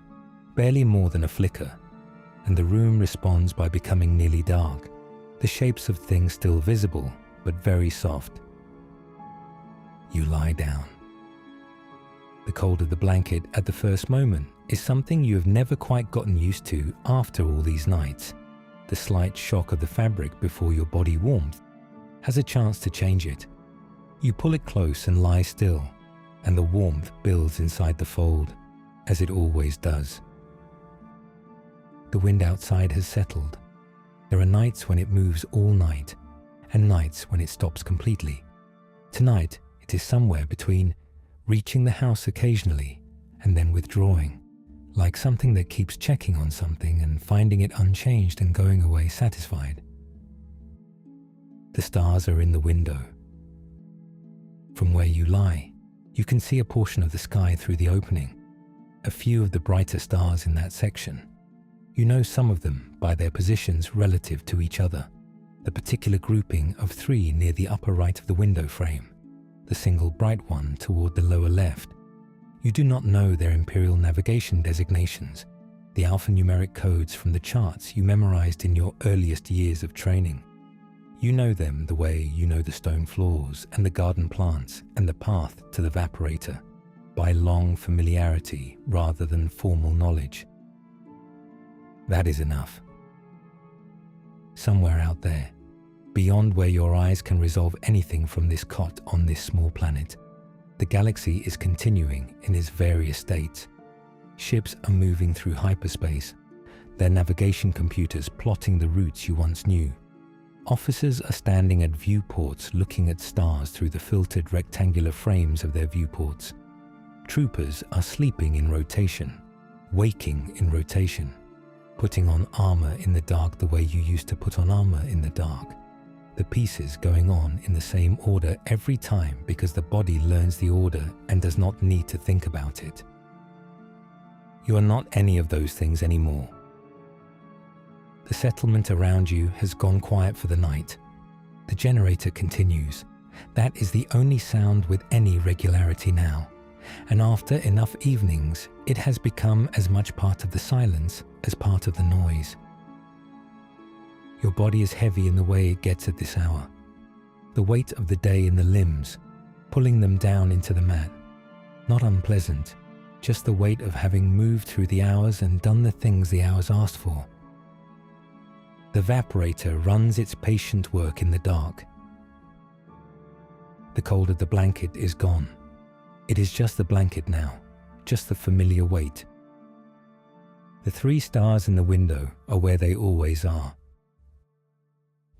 barely more than a flicker, and the room responds by becoming nearly dark, the shapes of things still visible, but very soft. You lie down. The cold of the blanket at the first moment is something you have never quite gotten used to after all these nights. The slight shock of the fabric before your body warmth has a chance to change it. You pull it close and lie still, and the warmth builds inside the fold, as it always does. The wind outside has settled. There are nights when it moves all night, and nights when it stops completely. Tonight, it is somewhere between reaching the house occasionally and then withdrawing, like something that keeps checking on something and finding it unchanged and going away satisfied. The stars are in the window. From where you lie, you can see a portion of the sky through the opening, a few of the brighter stars in that section. You know some of them by their positions relative to each other, the particular grouping of 3 near the upper right of the window frame, the single bright one toward the lower left. You do not know their Imperial navigation designations, the alphanumeric codes from the charts you memorized in your earliest years of training. You know them the way you know the stone floors and the garden plants and the path to the evaporator, by long familiarity rather than formal knowledge. That is enough. Somewhere out there, beyond where your eyes can resolve anything from this cot on this small planet, the galaxy is continuing in its various states. Ships are moving through hyperspace, their navigation computers plotting the routes you once knew. Officers are standing at viewports looking at stars through the filtered rectangular frames of their viewports. Troopers are sleeping in rotation, waking in rotation, putting on armor in the dark the way you used to put on armor in the dark. The pieces going on in the same order every time because the body learns the order and does not need to think about it. You are not any of those things anymore. The settlement around you has gone quiet for the night. The generator continues. That is the only sound with any regularity now, and after enough evenings, it has become as much part of the silence as part of the noise. Your body is heavy in the way it gets at this hour. The weight of the day in the limbs, pulling them down into the mat. Not unpleasant, just the weight of having moved through the hours and done the things the hours asked for. The evaporator runs its patient work in the dark. The cold of the blanket is gone. It is just the blanket now, just the familiar weight. The 3 stars in the window are where they always are.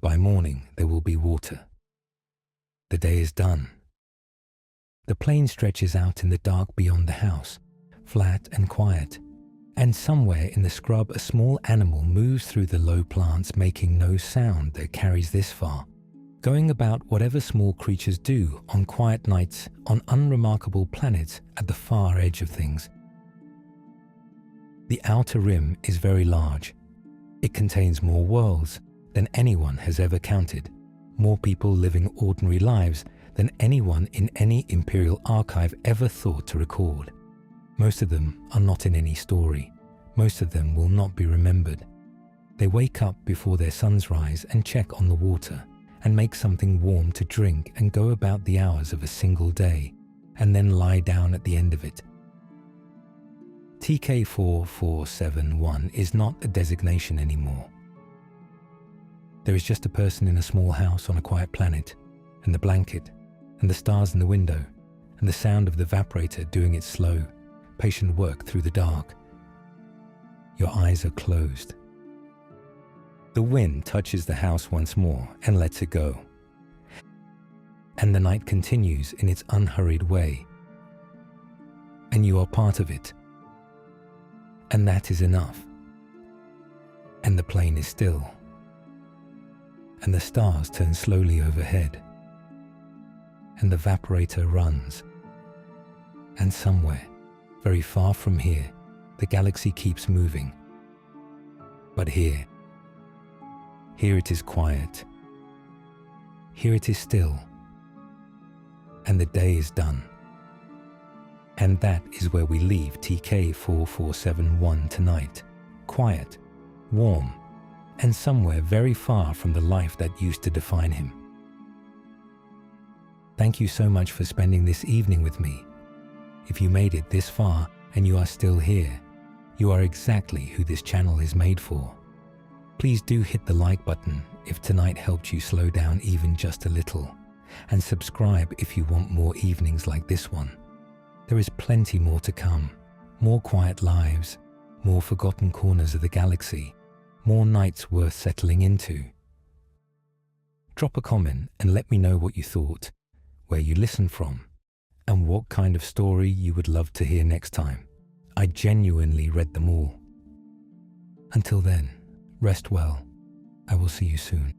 By morning, there will be water. The day is done. The plain stretches out in the dark beyond the house, flat and quiet, and somewhere in the scrub a small animal moves through the low plants making no sound that carries this far, going about whatever small creatures do on quiet nights on unremarkable planets at the far edge of things. The outer rim is very large. It contains more worlds than anyone has ever counted, more people living ordinary lives than anyone in any Imperial archive ever thought to record. Most of them are not in any story. Most of them will not be remembered. They wake up before their suns rise and check on the water and make something warm to drink and go about the hours of a single day, and then lie down at the end of it. TK4471 is not a designation anymore. There is just a person in a small house on a quiet planet, and the blanket, and the stars in the window, and the sound of the evaporator doing its slow, patient work through the dark. Your eyes are closed. The wind touches the house once more and lets it go. And the night continues in its unhurried way. And you are part of it. And that is enough. And the plane is still. And the stars turn slowly overhead. And the evaporator runs. And somewhere, very far from here, the galaxy keeps moving. But here it is quiet. Here it is still. And the day is done. And that is where we leave TK4471 tonight. Quiet, warm, and somewhere very far from the life that used to define him. Thank you so much for spending this evening with me. If you made it this far and you are still here, you are exactly who this channel is made for. Please do hit the like button if tonight helped you slow down even just a little, and subscribe if you want more evenings like this one. There is plenty more to come, more quiet lives, more forgotten corners of the galaxy, more nights worth settling into. Drop a comment and let me know what you thought, where you listened from, and what kind of story you would love to hear next time. I genuinely read them all. Until then, rest well. I will see you soon.